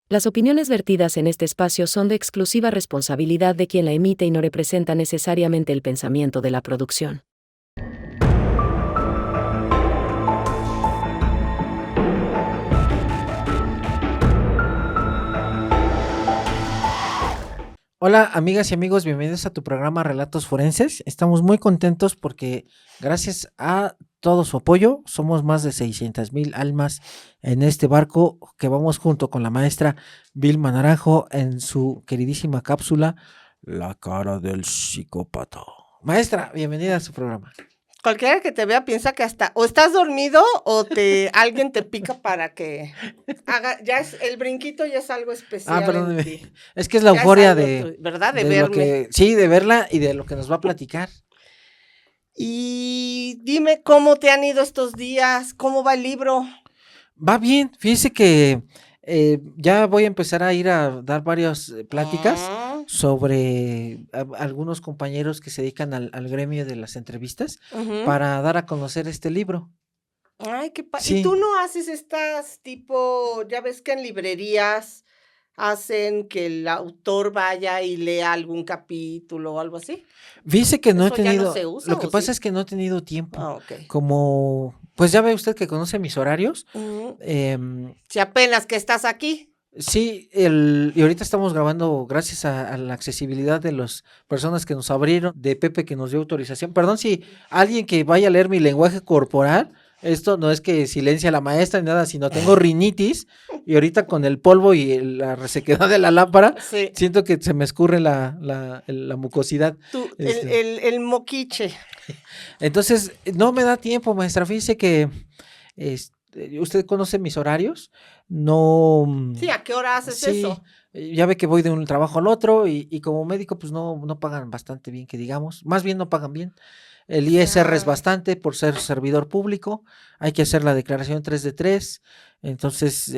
Las opiniones vertidas en este espacio son de exclusiva responsabilidad de quien la emite y no representa necesariamente el pensamiento de la producción. Hola amigas y amigos, bienvenidos a tu programa Relatos Forenses. Estamos muy contentos porque gracias a todo su apoyo somos más de 600,000 almas en este barco que vamos junto con la maestra Vilma Naranjo en su queridísima cápsula La cara del psicópata. Maestra, bienvenida a su programa. Cualquiera que te vea piensa que hasta o estás dormido o alguien te pica para que haga, el brinquito ya es algo especial en Perdóneme. ti. Es que es la Ya euforia ¿verdad? De lo verme. de verla y de lo que nos va a platicar. Y dime cómo te han ido estos días, cómo va el libro. Va bien, fíjese que ya voy a empezar a ir a dar varias pláticas sobre algunos compañeros que se dedican al gremio de las entrevistas para dar a conocer este libro. Ay, qué padre. Sí. ¿Y tú no haces estas tipo, ya ves que en librerías hacen que el autor vaya y lea algún capítulo o algo así? Fíjese que no he ¿Eso ya no tenido, se usa lo que o pasa sí? es que no he tenido tiempo. Ok. Como, pues ya ve usted que conoce mis horarios. Si apenas que estás aquí. Sí, y ahorita estamos grabando gracias a la accesibilidad de las personas que nos abrieron, de Pepe que nos dio autorización. Perdón si alguien que vaya a leer mi lenguaje corporal, esto no es que silencia a la maestra ni nada, sino tengo rinitis y ahorita con el polvo y la resequedad de la lámpara, Sí. siento que se me escurre la mucosidad. El moquiche. Entonces, no me da tiempo, maestra. Fíjese que usted conoce mis horarios. No. Sí, ¿a qué hora haces eso? Ya ve que voy de un trabajo al otro y como médico, pues no pagan bastante bien, que digamos. Más bien no pagan bien. El ISR es bastante por ser servidor público. Hay que hacer la declaración 3 de 3. Entonces,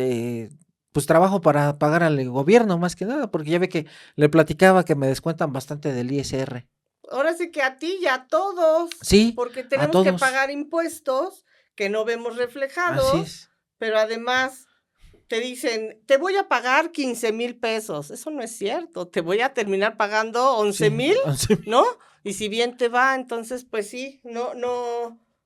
pues trabajo para pagar al gobierno más que nada, porque ya ve que le platicaba que me descuentan bastante del ISR. Ahora sí que a ti y a todos. Sí, porque a tenemos que todos. pagar impuestos que no vemos reflejados. Así es. Pero además te dicen, te voy a pagar 15,000 pesos. Eso no es cierto. Te voy a terminar pagando 11,000, 11,000. ¿no? Y si bien te va, entonces pues sí, no,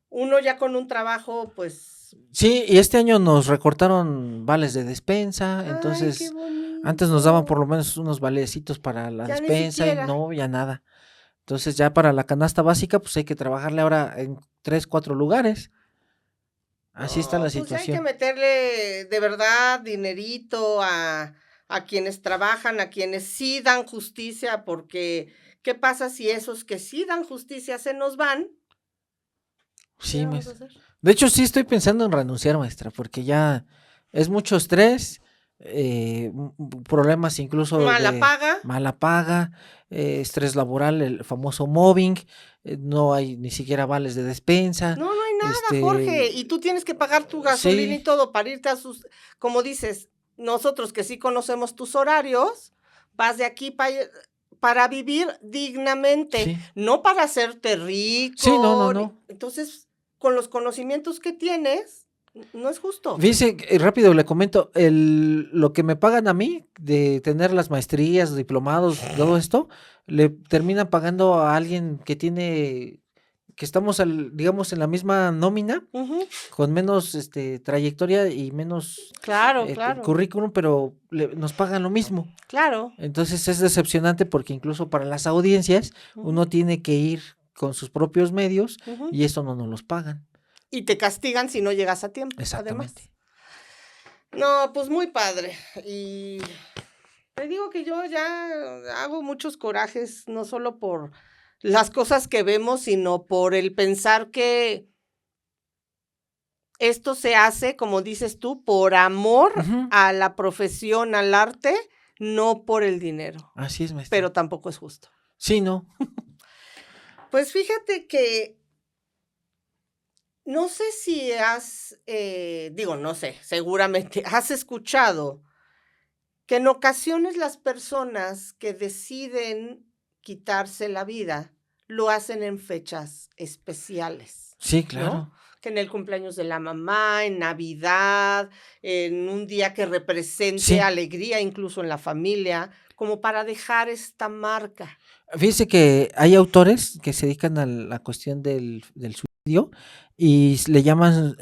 uno ya con un trabajo, pues. Sí, y este año nos recortaron vales de despensa, Ay, entonces qué bonito. antes nos daban por lo menos unos valecitos para la Ya ni despensa y siquiera. no, ya nada. Entonces ya para la canasta básica pues hay que trabajarle ahora en 3, 4 lugares. Así está la Pues hay que situación. meterle de verdad dinerito a quienes trabajan, a quienes sí dan justicia, porque ¿qué pasa si esos que sí dan justicia se nos van? ¿Qué Sí, vamos a maestra. hacer? De hecho, sí estoy pensando en renunciar, maestra, porque ya es mucho estrés, problemas incluso Mala de paga. mala paga, estrés laboral, el famoso mobbing, no hay ni siquiera vales de despensa. No hay nada, Jorge. Y tú tienes que pagar tu gasolina y Sí, todo para irte a sus, como dices, nosotros que sí conocemos tus horarios, vas de aquí para vivir dignamente, sí. no para hacerte rico. Sí, no. Entonces, con los conocimientos que tienes, no es justo. Fíjese, rápido le comento, lo que me pagan a mí de tener las maestrías, diplomados, todo esto, le terminan pagando a alguien que estamos, digamos, en la misma nómina, con menos trayectoria y menos Claro. currículum, pero nos pagan lo mismo. Claro. Entonces es decepcionante porque incluso para las audiencias uno tiene que ir con sus propios medios y esto no nos los pagan. Y te castigan si no llegas a tiempo. Exactamente. Además. No, pues muy padre. Y te digo que yo ya hago muchos corajes, no solo por las cosas que vemos, sino por el pensar que esto se hace, como dices tú, por amor a la profesión, al arte, no por el dinero. Así es, maestra. Pero tampoco es justo. Sí, no. Pues fíjate que no sé si no sé, seguramente has escuchado que en ocasiones las personas que deciden quitarse la vida lo hacen en fechas especiales. Sí, claro. ¿No? Que en el cumpleaños de la mamá, en Navidad, en un día que represente Sí. alegría, incluso en la familia, como para dejar esta marca. Fíjese que hay autores que se dedican a la cuestión del suicidio y le llaman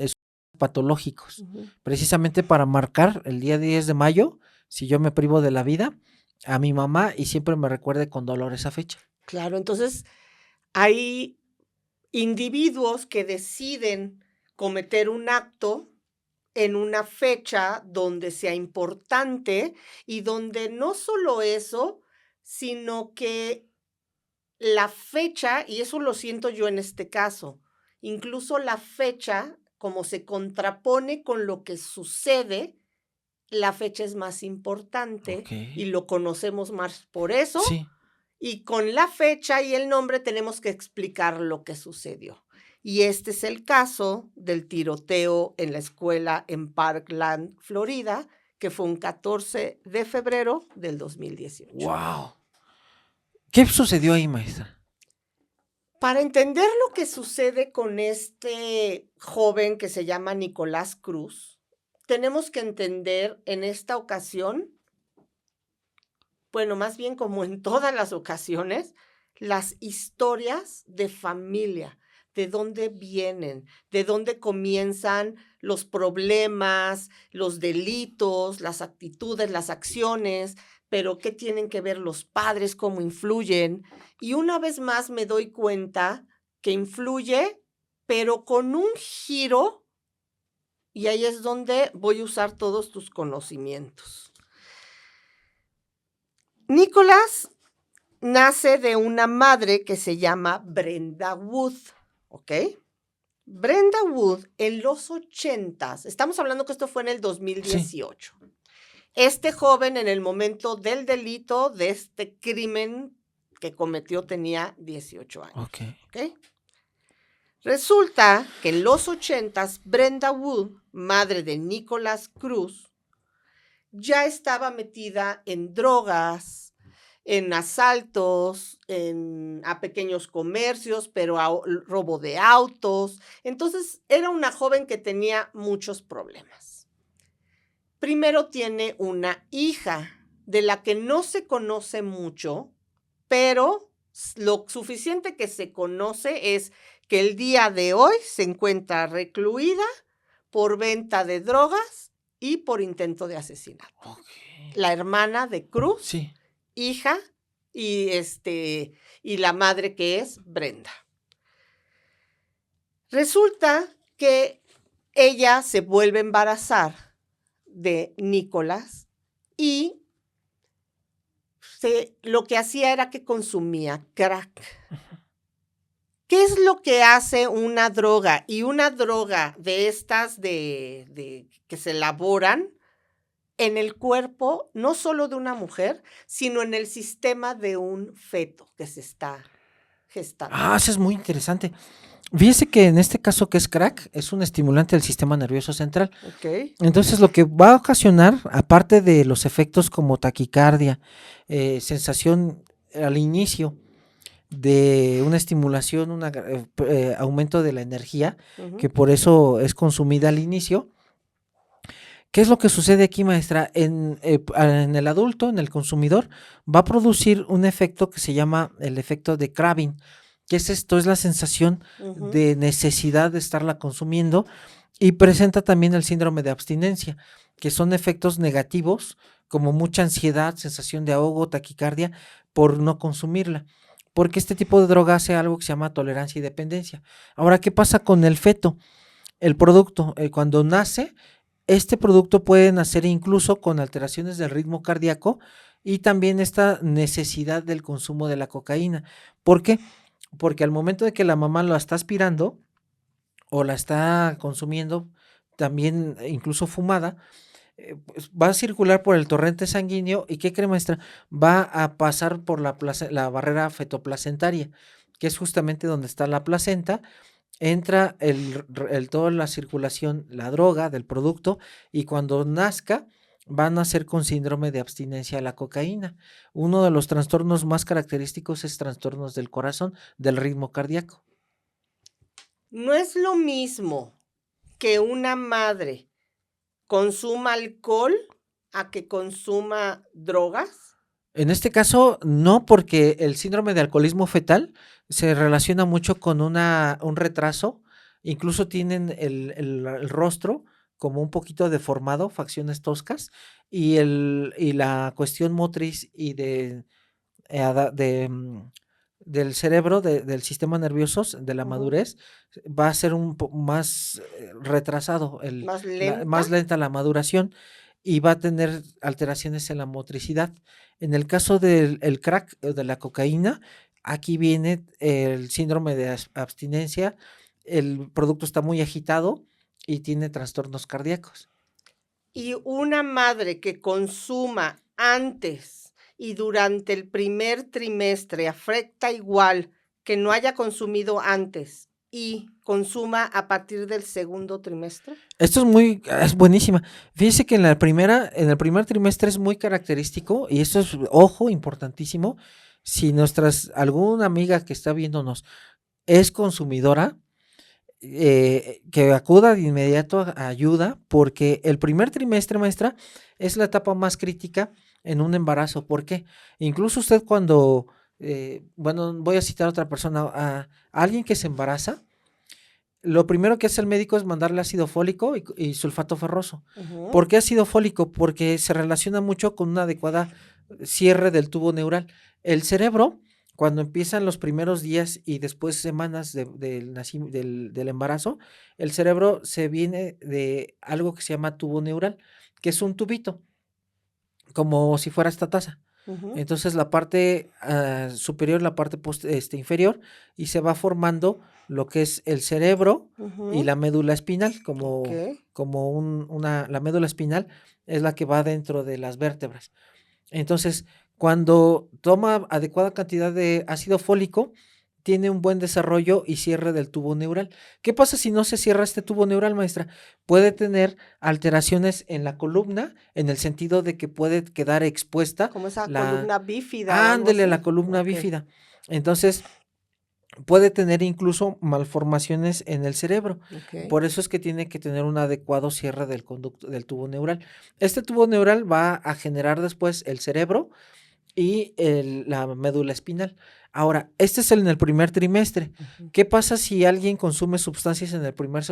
patológicos, Ujú. precisamente para marcar el día 10 de mayo, si yo me privo de la vida, a mi mamá y siempre me recuerde con dolor esa fecha. Claro, entonces hay individuos que deciden cometer un acto en una fecha donde sea importante y donde no solo eso, sino que la fecha, y eso lo siento yo en este caso, incluso la fecha, como se contrapone con lo que sucede, la fecha es más importante y Okey. lo conocemos más por eso, Sí. y con la fecha y el nombre tenemos que explicar lo que sucedió. Y este es el caso del tiroteo en la escuela en Parkland, Florida, que fue un 14 de febrero del 2018. Guau. ¿Qué sucedió ahí, maestra? Para entender lo que sucede con este joven que se llama Nicolás Cruz, tenemos que entender en esta ocasión, bueno, más bien como en todas las ocasiones, las historias de familia, de dónde vienen, de dónde comienzan los problemas, los delitos, las actitudes, las acciones, pero qué tienen que ver los padres, cómo influyen. Y una vez más me doy cuenta que influye, pero con un giro, y ahí es donde voy a usar todos tus conocimientos. Nicolás nace de una madre que se llama Brenda Wood, ¿ok? Brenda Wood en los 80s, estamos hablando que esto fue en el Sí. 2018. Este joven en el momento del delito de este crimen que cometió tenía 18 años, Okey. ¿ok? Resulta que en los 80s Brenda Wood, madre de Nicolás Cruz, ya estaba metida en drogas, en asaltos, a pequeños comercios, pero robo de autos. Entonces, era una joven que tenía muchos problemas. Primero tiene una hija de la que no se conoce mucho, pero lo suficiente que se conoce es que el día de hoy se encuentra recluida por venta de drogas y por intento de asesinato. Okey. La hermana de Cruz, Sí. hija, y la madre que es Brenda. Resulta que ella se vuelve a embarazar de Nicolás y lo que hacía era que consumía crack. ¿Qué es lo que hace una droga? Y una droga de estas que se elaboran en el cuerpo, no solo de una mujer, sino en el sistema de un feto que se está gestando. Eso es muy interesante. Fíjese que en este caso que es crack, es un estimulante del sistema nervioso central. ¿Ok? Entonces, lo que va a ocasionar, aparte de los efectos como taquicardia, sensación al inicio de una estimulación, aumento de la energía, que Ujú. por eso es consumida al inicio. ¿Qué es lo que sucede aquí, maestra? En el adulto, en el consumidor, va a producir un efecto que se llama el efecto de craving. ¿Qué es esto? Es la sensación Ujú. de necesidad de estarla consumiendo y presenta también el síndrome de abstinencia, que son efectos negativos como mucha ansiedad, sensación de ahogo, taquicardia, por no consumirla. Porque este tipo de droga hace algo que se llama tolerancia y dependencia. Ahora, ¿qué pasa con el feto? El producto, cuando nace, este producto puede nacer incluso con alteraciones del ritmo cardíaco y también esta necesidad del consumo de la cocaína. ¿Por qué? Porque al momento de que la mamá lo está aspirando o la está consumiendo, también incluso fumada, pues va a circular por el torrente sanguíneo y ¿qué cree, maestra? Va a pasar por la barrera fetoplacentaria, que es justamente donde está la placenta. Entra toda la circulación, la droga del producto, y cuando nazca, van a nacer con síndrome de abstinencia a la cocaína. Uno de los trastornos más característicos es trastornos del corazón, del ritmo cardíaco. No es lo mismo que una madre consuma alcohol a que consuma drogas. En este caso, no, porque el síndrome de alcoholismo fetal se relaciona mucho con un retraso, incluso tienen el rostro como un poquito deformado, facciones toscas, y la cuestión motriz y del cerebro, del sistema nervioso, de la Ujú. madurez, va a ser más retrasado, Más más lenta. lenta la maduración y va a tener alteraciones en la motricidad. En el caso del crack o de la cocaína, aquí viene el síndrome de abstinencia, el producto está muy agitado y tiene trastornos cardíacos. Y una madre que consuma antes y durante el primer trimestre afecta igual que no haya consumido antes y consuma a partir del segundo trimestre. Esto es buenísima. Fíjese que en el primer trimestre es muy característico, y esto es, ojo, importantísimo. Si alguna amiga que está viéndonos es consumidora, que acuda de inmediato a ayuda, porque el primer trimestre, maestra, es la etapa más crítica en un embarazo. ¿Por qué? Incluso usted bueno, voy a citar a otra persona, a alguien que se embaraza, lo primero que hace el médico es mandarle ácido fólico y sulfato ferroso. ¿Por qué ácido fólico? Porque se relaciona mucho con una adecuada cierre del tubo neural. El cerebro, cuando empiezan los primeros días y después semanas del embarazo, el cerebro se viene de algo que se llama tubo neural, que es un tubito, como si fuera esta taza. Entonces la parte superior, la parte inferior, y se va formando lo que es el cerebro y la médula espinal, Ok. la médula espinal es la que va dentro de las vértebras. Entonces, cuando toma adecuada cantidad de ácido fólico, tiene un buen desarrollo y cierre del tubo neural. ¿Qué pasa si no se cierra este tubo neural, maestra? Puede tener alteraciones en la columna, en el sentido de que puede quedar expuesta Como esa la... columna bífida o algo Ándele, la así. columna Ok. bífida. Entonces, puede tener incluso malformaciones en el cerebro. Ok. Por eso es que tiene que tener un adecuado cierre del conducto del tubo neural. Este tubo neural va a generar después el cerebro y la médula espinal. Ahora, este es en el primer trimestre. ¿Qué pasa si alguien consume sustancias en el primer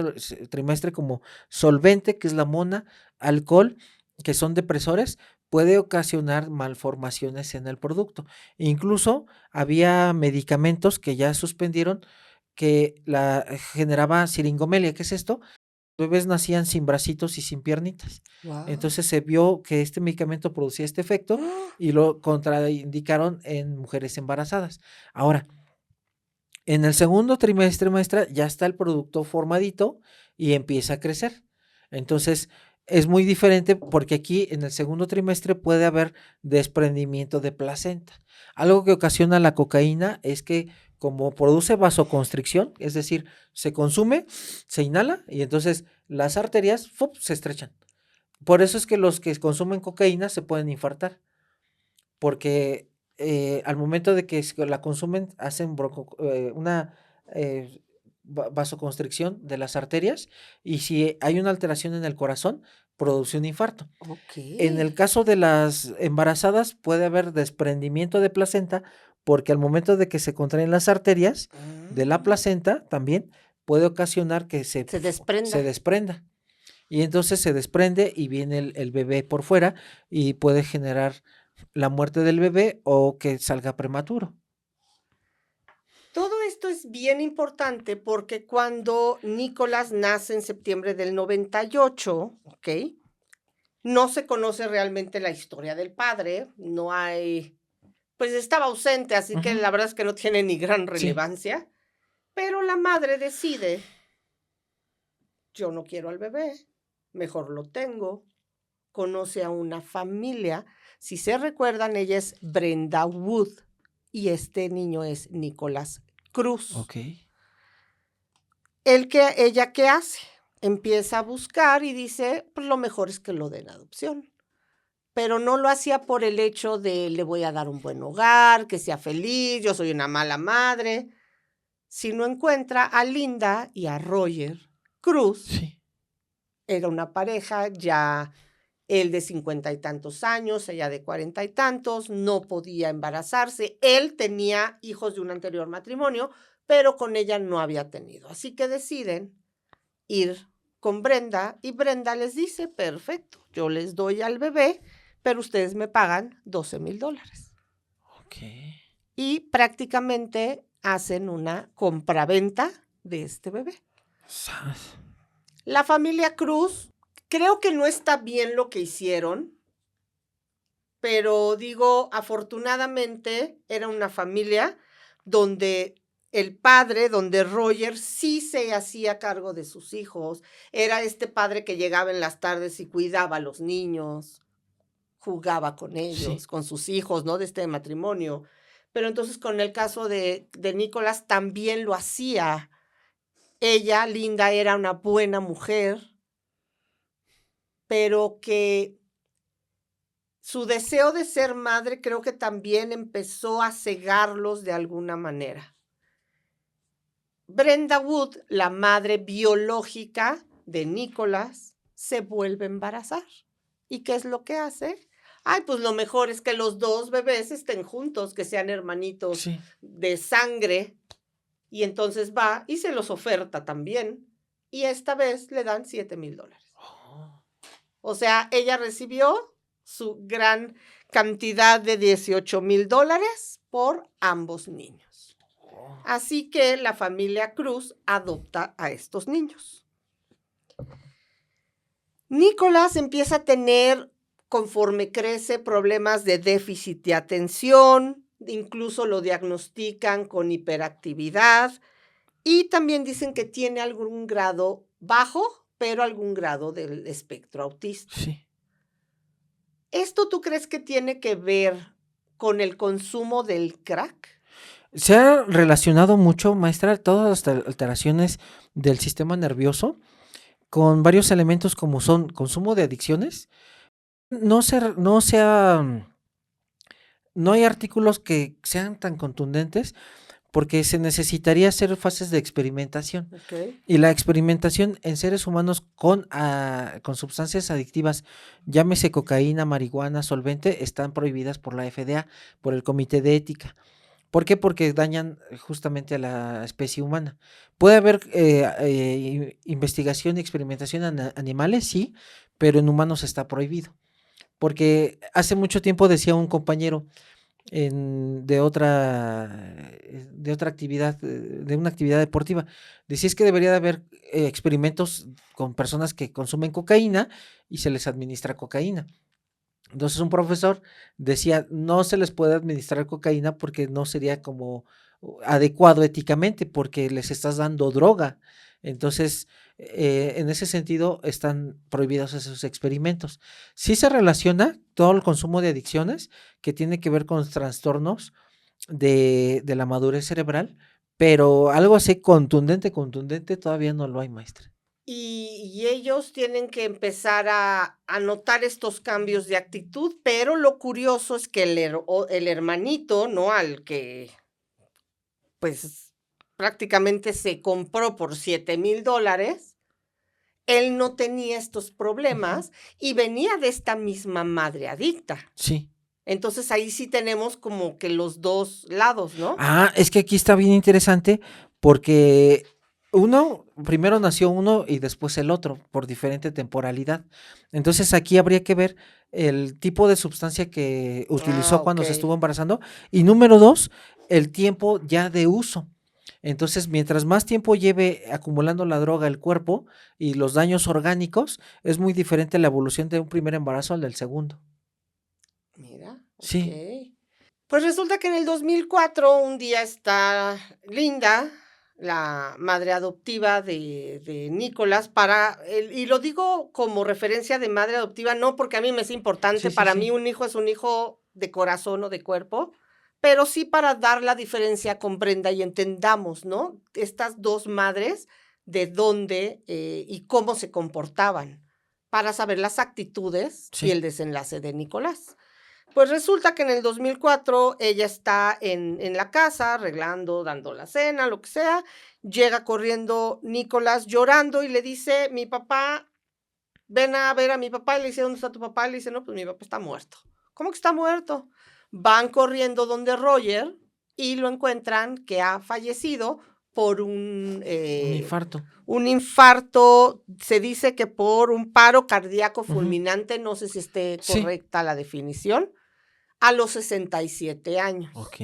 trimestre como solvente, que es la mona, alcohol, que son depresores? Puede ocasionar malformaciones en el producto. Incluso había medicamentos que ya suspendieron que generaba siringomelia. ¿Qué es esto? Bebés nacían sin bracitos y sin piernitas. Wow. Entonces se vio que este medicamento producía este efecto y lo contraindicaron en mujeres embarazadas. Ahora, en el segundo trimestre, maestra, ya está el producto formadito y empieza a crecer. Entonces, es muy diferente porque aquí en el segundo trimestre puede haber desprendimiento de placenta. Algo que ocasiona la cocaína es que como produce vasoconstricción, es decir, se consume, se inhala y entonces las arterias se estrechan. Por eso es que los que consumen cocaína se pueden infartar, porque al momento de que la consumen hacen una vasoconstricción de las arterias, y si hay una alteración en el corazón, produce un infarto. Ok. En el caso de las embarazadas puede haber desprendimiento de placenta, porque al momento de que se contraen las arterias de la placenta también puede ocasionar que Se se desprenda. desprenda. Y entonces se desprende y viene el bebé por fuera y puede generar la muerte del bebé o que salga prematuro. Todo esto es bien importante porque cuando Nicolás nace en septiembre del 98, ¿ok? No se conoce realmente la historia del padre, no hay, pues estaba ausente, así que Ujú, la verdad es que no tiene ni gran sí. relevancia, pero la madre decide, yo no quiero al bebé, mejor lo tengo, conoce a una familia, si se recuerdan, ella es Brenda Wood y este niño es Nicolás Cruz. Ok. Ella, ¿qué hace? Empieza a buscar y dice, pues lo mejor es que lo den adopción. Pero no lo hacía por el hecho de le voy a dar un buen hogar, que sea feliz, yo soy una mala madre. si no encuentra a Linda y a Roger Cruz. Sí. Era una pareja, ya él de 50 y tantos años, ella de 40 y tantos, no podía embarazarse. Él tenía hijos de un anterior matrimonio, pero con ella no había tenido. Así que deciden ir con Brenda y Brenda les dice, perfecto, yo les doy al bebé, pero ustedes me pagan $12,000. Ok. Y prácticamente hacen una compraventa de este bebé. Sas. La familia Cruz, creo que no está bien lo que hicieron, pero digo, afortunadamente era una familia donde el padre, donde Roger sí se hacía cargo de sus hijos. Era este padre que llegaba en las tardes y cuidaba a los niños, jugaba con ellos, Sí. con sus hijos, ¿no? De este matrimonio. Pero entonces con el caso de Nicolás también lo hacía. Ella, Linda, era una buena mujer, pero que su deseo de ser madre creo que también empezó a cegarlos de alguna manera. Brenda Wood, la madre biológica de Nicolás, se vuelve a embarazar. ¿Y qué es lo que hace? Ay, pues lo mejor es que los dos bebés estén juntos, que sean hermanitos Sí. de sangre. Y entonces va y se los oferta también. Y esta vez le dan $7,000. Oh. O sea, ella recibió su gran cantidad de $18,000 por ambos niños. Oh. Así que la familia Cruz adopta a estos niños. Nicolás empieza a tener, conforme crece, problemas de déficit de atención, incluso lo diagnostican con hiperactividad y también dicen que tiene algún grado bajo, pero algún grado del espectro autista. Sí. ¿Esto tú crees que tiene que ver con el consumo del crack? Se ha relacionado mucho, maestra, todas las alteraciones del sistema nervioso con varios elementos como son consumo de adicciones. No hay artículos que sean tan contundentes porque se necesitaría hacer fases de experimentación. Okay. Y la experimentación en seres humanos con sustancias adictivas, llámese cocaína, marihuana, solvente, están prohibidas por la FDA, por el Comité de Ética. ¿Por qué? Porque dañan justamente a la especie humana. ¿Puede haber investigación y experimentación en animales? Sí, pero en humanos está prohibido. Porque hace mucho tiempo decía un compañero de otra actividad, de una actividad deportiva, decía es que debería de haber experimentos con personas que consumen cocaína y se les administra cocaína. Entonces un profesor decía, no se les puede administrar cocaína porque no sería como adecuado éticamente, porque les estás dando droga. Entonces, en ese sentido, están prohibidos esos experimentos. Sí se relaciona todo el consumo de adicciones que tiene que ver con trastornos de la madurez cerebral, pero algo así contundente todavía no lo hay, maestra. Y ellos tienen que empezar a notar estos cambios de actitud, pero lo curioso es que el hermanito, ¿no? Al que, pues, prácticamente se compró por $7,000, él no tenía estos problemas y venía de esta misma madre adicta. Sí. Entonces ahí sí tenemos como que los dos lados, ¿no? Es que aquí está bien interesante porque primero nació uno y después el otro, por diferente temporalidad. Entonces aquí habría que ver el tipo de sustancia que utilizó cuando se estuvo embarazando y número 2, el tiempo ya de uso. Entonces, mientras más tiempo lleve acumulando la droga el cuerpo y los daños orgánicos, es muy diferente la evolución de un primer embarazo al del segundo. Mira, Sí. ok. Pues resulta que en el 2004 un día está Linda, la madre adoptiva de Nicolás, y lo digo como referencia de madre adoptiva, no porque a mí me es importante, Sí. para mí un hijo es un hijo de corazón o de cuerpo, pero sí para dar la diferencia con Brenda y entendamos, ¿no? Estas dos madres, de dónde y cómo se comportaban, para saber las actitudes y Sí. el desenlace de Nicolás. Pues resulta que en el 2004 ella está en la casa arreglando, dando la cena, lo que sea. Llega corriendo Nicolás llorando y le dice: "Mi papá, ven a ver a mi papá". Y le dice: "¿Dónde está tu papá?". Y le dice: "No, pues mi papá está muerto". "¿Cómo que está muerto?". Van corriendo donde Roger y lo encuentran que ha fallecido por Un infarto. un infarto, se dice que por un paro cardíaco Ujú. fulminante, no sé si esté Sí. correcta la definición, a los 67 años. Ok.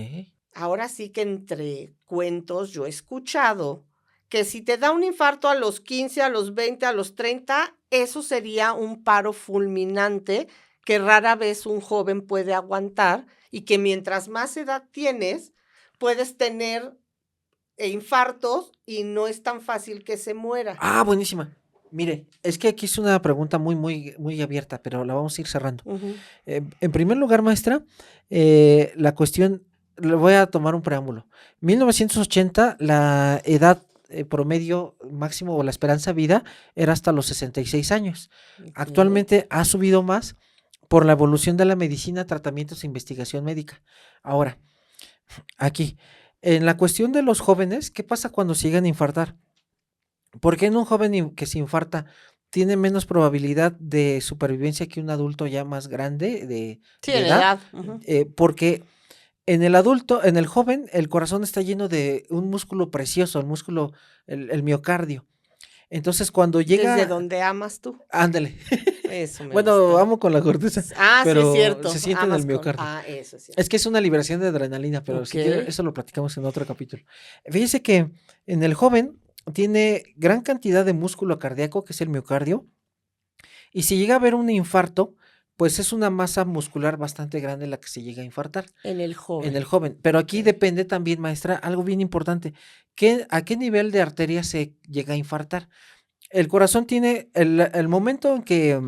Ahora sí que entre cuentos yo he escuchado que si te da un infarto a los 15, a los 20, a los 30, eso sería un paro fulminante que rara vez un joven puede aguantar y que mientras más edad tienes, puedes tener infartos y no es tan fácil que se muera. Ah, buenísima. Mire, es que aquí es una pregunta muy abierta, pero la vamos a ir cerrando. Ujú. En primer lugar, maestra, la cuestión, le voy a tomar un preámbulo. 1980, la edad promedio máximo o la esperanza de vida era hasta los 66 años. Okey. Actualmente ha subido más por la evolución de la medicina, tratamientos e investigación médica. Ahora, aquí, en la cuestión de los jóvenes, ¿qué pasa cuando se llegan a infartar? ¿Por qué en un joven que se infarta tiene menos probabilidad de supervivencia que un adulto ya más grande Sí, de en edad? edad. Ujú. Porque en el adulto, en el joven, el corazón está lleno de un músculo precioso, el músculo, el miocardio. Entonces, cuando ¿Desde llega, donde amas tú? ándale. Eso me Bueno, gustó. amo con la corteza, Sí, sí, es pero se cierto, siente en el amas con miocardio. eso es Es cierto. que es una liberación de adrenalina, pero si quiere, Okey. eso lo platicamos en otro capítulo. Fíjese que en el joven tiene gran cantidad de músculo cardíaco, que es el miocardio, y si llega a haber un infarto, pues es una masa muscular bastante grande la que se llega a infartar En el en el joven. joven. Pero aquí Okey. depende también, maestra, algo bien importante. ¿A qué nivel de arteria se llega a infartar? El corazón tiene el momento en que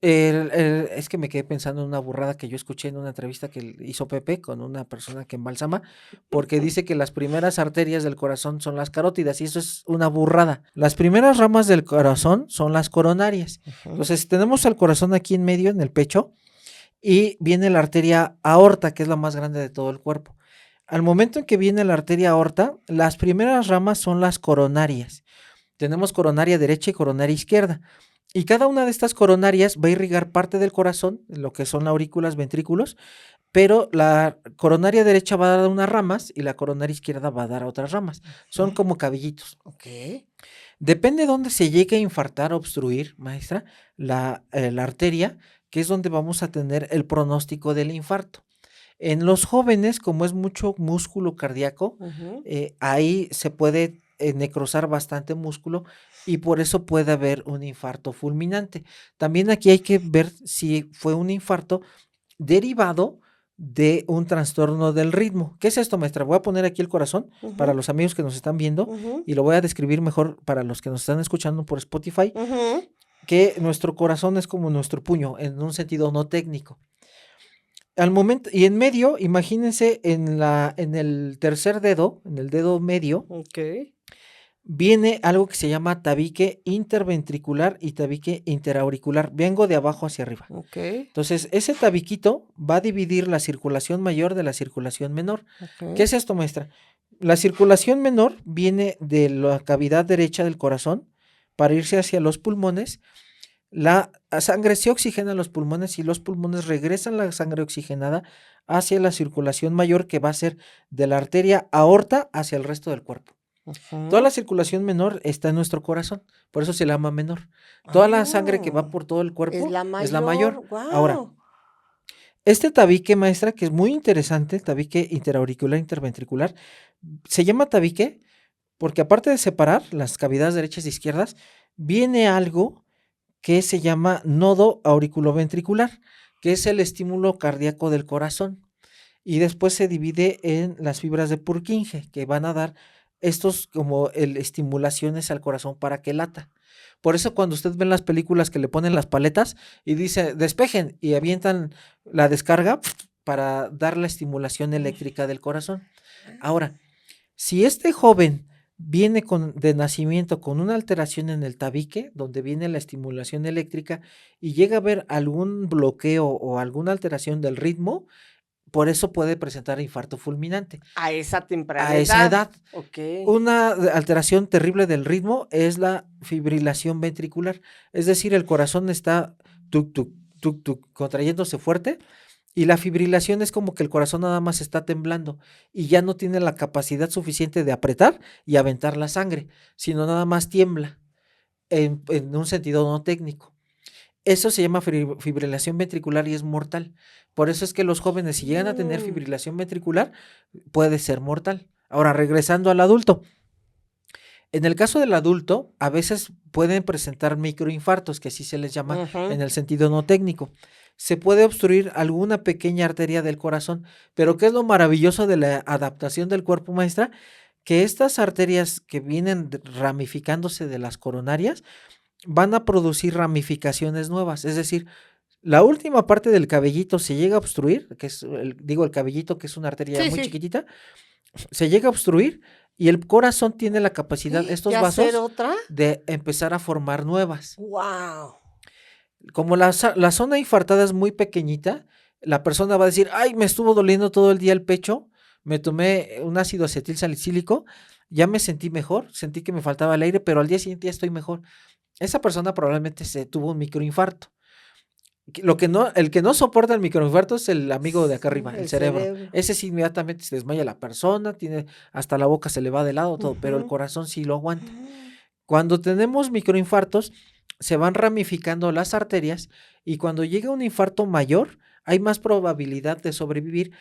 es que me quedé pensando en una burrada que yo escuché en una entrevista que hizo Pepe con una persona que embalsama, porque dice que las primeras arterias del corazón son las carótidas, y eso es una burrada. Las primeras ramas del corazón son las coronarias. Ujú. Entonces, tenemos el corazón aquí en medio, en el pecho, y viene la arteria aorta, que es la más grande de todo el cuerpo. Al momento en que viene la arteria aorta, las primeras ramas son las coronarias. Tenemos coronaria derecha y coronaria izquierda. Y cada una de estas coronarias va a irrigar parte del corazón, lo que son aurículas, ventrículos, pero la coronaria derecha va a dar unas ramas y la coronaria izquierda va a dar otras ramas. Son Okey. como cabellitos. Okey. Depende de dónde se llegue a infartar o obstruir, maestra, la arteria, que es donde vamos a tener el pronóstico del infarto. En los jóvenes, como es mucho músculo cardíaco, Ujú. ahí se puede necrosar bastante músculo y por eso puede haber un infarto fulminante. También aquí hay que ver si fue un infarto derivado de un trastorno del ritmo. ¿Qué es esto, maestra? Voy a poner aquí el corazón para Ujú. los amigos que nos están viendo Ujú. y lo voy a describir mejor para los que nos están escuchando por Spotify, Ujú. que nuestro corazón es como nuestro puño en un sentido no técnico. Al momento, y en medio, imagínense en el tercer dedo, en el dedo medio, Okey. viene algo que se llama tabique interventricular y tabique interauricular. Vengo de abajo hacia arriba. Okey. Entonces, ese tabiquito va a dividir la circulación mayor de la circulación menor. ¿Qué Okey. es esto, maestra? La circulación menor viene de la cavidad derecha del corazón para irse hacia los pulmones. La sangre se oxigena en los pulmones y los pulmones regresan la sangre oxigenada hacia la circulación mayor, que va a ser de la arteria aorta hacia el resto del cuerpo. Toda la Ujú. circulación menor está en nuestro corazón, por eso se le llama menor. Toda la sangre que va por todo el Es cuerpo la es la mayor. mayor, Ahora, guau. este tabique, maestra, que es muy interesante, el tabique interauricular interventricular, se llama tabique porque aparte de separar las cavidades derechas e izquierdas, viene algo que se llama nodo auriculoventricular, que es el estímulo cardíaco del corazón. Y después se divide en las fibras de Purkinje, que van a dar estos como estimulaciones al corazón para que lata. Por eso cuando usted ve en las películas que le ponen las paletas y dice despejen y avientan la descarga para dar la estimulación eléctrica del corazón. Ahora, si este joven viene de nacimiento con una alteración en el tabique, donde viene la estimulación eléctrica, y llega a haber algún bloqueo o alguna alteración del ritmo, por eso puede presentar infarto fulminante. A esa temprana A esa edad. edad. Ok. Una alteración terrible del ritmo es la fibrilación ventricular, es decir, el corazón está tuc, tuc, tuc, tuc, contrayéndose fuerte, y la fibrilación es como que el corazón nada más está temblando y ya no tiene la capacidad suficiente de apretar y aventar la sangre, sino nada más tiembla en un sentido no técnico. Eso se llama fibrilación ventricular y es mortal. Por eso es que los jóvenes, si llegan a tener fibrilación ventricular, puede ser mortal. Ahora, regresando al adulto. En el caso del adulto, a veces pueden presentar microinfartos, que así se les llama en el sentido no técnico. Se puede obstruir alguna pequeña arteria del corazón, pero ¿qué es lo maravilloso de la adaptación del cuerpo, maestra? Que estas arterias que vienen ramificándose de las coronarias van a producir ramificaciones nuevas, es decir, la última parte del cabellito se llega a obstruir, que es, el cabellito, que es una arteria muy chiquitita, se llega a obstruir y el corazón tiene la capacidad, estos vasos, de empezar a formar nuevas. ¡Wow! Como la zona infartada es muy pequeñita, la persona va a decir, ay, me estuvo doliendo todo el día el pecho, me tomé un ácido acetil salicílico, ya me sentí mejor, sentí que me faltaba el aire, pero al día siguiente ya estoy mejor. Esa persona probablemente se tuvo un microinfarto. El que no soporta el microinfarto es el amigo de acá arriba, el cerebro. Ese sí inmediatamente se desmaya la persona, tiene hasta la boca se le va de lado todo, pero el corazón sí lo aguanta. Cuando tenemos microinfartos, se van ramificando las arterias y cuando llega un infarto mayor, hay más probabilidad de sobrevivir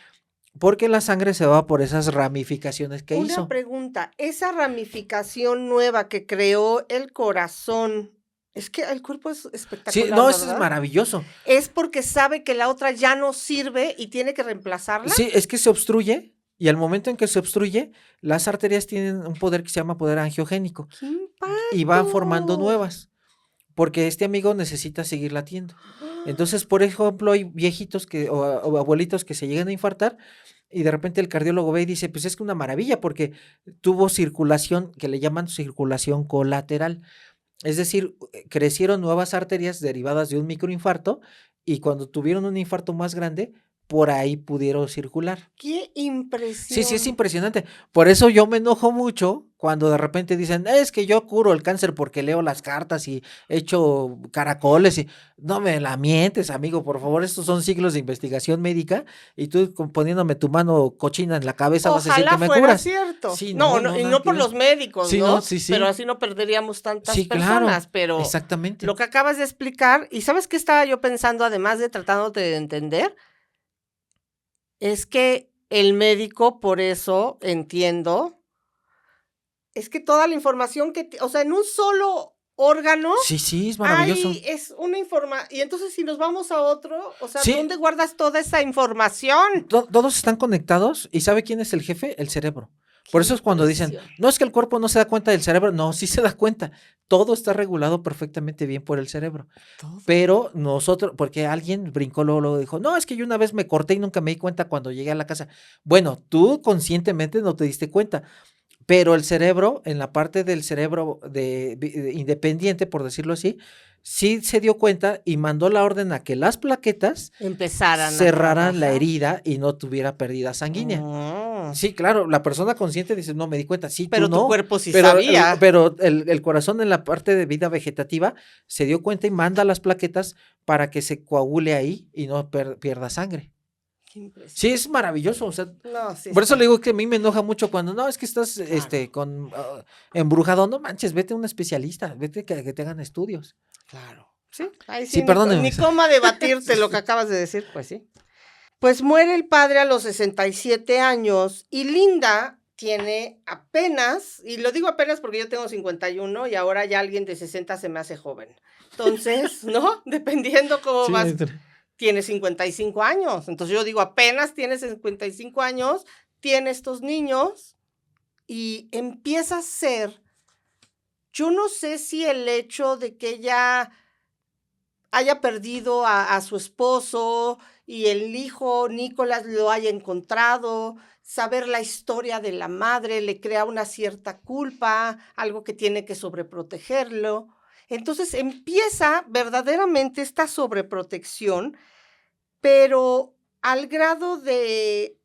porque la sangre se va por esas ramificaciones que hizo. Una pregunta, esa ramificación nueva que creó el corazón, es que el cuerpo es espectacular. Sí, no, eso es maravilloso. ¿Es porque sabe que la otra ya no sirve y tiene que reemplazarla? Sí, es que se obstruye y al momento en que se obstruye, las arterias tienen un poder que se llama poder angiogénico. ¡Qué impacto! Y van formando nuevas, porque este amigo necesita seguir latiendo. Entonces, por ejemplo, hay viejitos o abuelitos que se llegan a infartar y de repente el cardiólogo ve y dice, pues es que una maravilla porque tuvo circulación, que le llaman circulación colateral. Es decir, crecieron nuevas arterias derivadas de un microinfarto y cuando tuvieron un infarto más grande, por ahí pudieron circular. ¡Qué impresión! Sí, es impresionante. Por eso yo me enojo mucho cuando de repente dicen, es que yo curo el cáncer porque leo las cartas y echo caracoles y no me la mientes, amigo, por favor, estos son siglos de investigación médica y tú poniéndome tu mano cochina en la cabeza vas a decir que me curas. Ojalá fuera cierto. Sí, no por los médicos, sí, ¿no? Sí. Pero así no perderíamos tantas personas. Claro, pero exactamente. Lo que acabas de explicar, y ¿sabes qué estaba yo pensando, además de tratándote de entender? Es que el médico, por eso entiendo, es que toda la información o sea, en un solo órgano. Sí, es maravilloso. Es una información. Y entonces, si nos vamos a otro, o sea, ¿dónde guardas toda esa información? Todos están conectados y ¿sabe quién es el jefe? El cerebro. Por eso es cuando dicen, no es que el cuerpo no se da cuenta del cerebro, no, sí se da cuenta. Todo está regulado perfectamente bien por el cerebro. ¿Todo? Pero nosotros, porque alguien brincó luego dijo, no, es que yo una vez me corté y nunca me di cuenta cuando llegué a la casa. Bueno, tú conscientemente no te diste cuenta, pero el cerebro, en la parte del cerebro independiente, por decirlo así, sí se dio cuenta y mandó la orden a que las plaquetas cerraran la herida y no tuviera pérdida sanguínea. Sí, claro, la persona consciente dice, no me di cuenta, sí, pero tú no. Tu cuerpo sí sabía. Pero el corazón en la parte de vida vegetativa se dio cuenta y manda las plaquetas para que se coagule ahí y no pierda sangre. Sí, es maravilloso, o sea, por eso le digo que a mí me enoja mucho cuando, no, es que estás con embrujado, no manches, vete a un especialista, vete que te hagan estudios. Claro. Sí, ahí sí, perdóneme. Ni cómo debatirte lo que acabas de decir, pues sí. Pues muere el padre a los 67 años y Linda tiene apenas, y lo digo apenas porque yo tengo 51 y ahora ya alguien de 60 se me hace joven. Entonces, ¿no? Dependiendo cómo vas, tiene 55 años. Entonces yo digo, apenas tiene 55 años, tiene estos niños y empieza a ser, yo no sé si el hecho de que ella haya perdido a su esposo y el hijo Nicolás lo haya encontrado, saber la historia de la madre le crea una cierta culpa, algo que tiene que sobreprotegerlo. Entonces empieza verdaderamente esta sobreprotección, pero al grado de...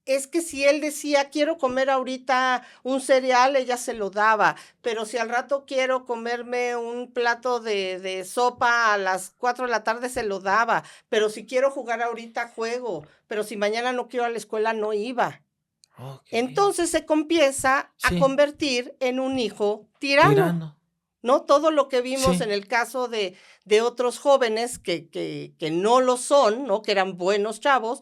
Es que si él decía, quiero comer ahorita un cereal, ella se lo daba, pero si al rato quiero comerme un plato de sopa a las 4 de la tarde, se lo daba, pero si quiero jugar ahorita, juego, pero si mañana no quiero ir a la escuela, no iba. Ok. Entonces se comienza a Sí. convertir en un hijo tirano, Tirano. ¿no? Todo lo que vimos Sí. en el caso de otros jóvenes que no lo son, ¿no? Que eran buenos chavos,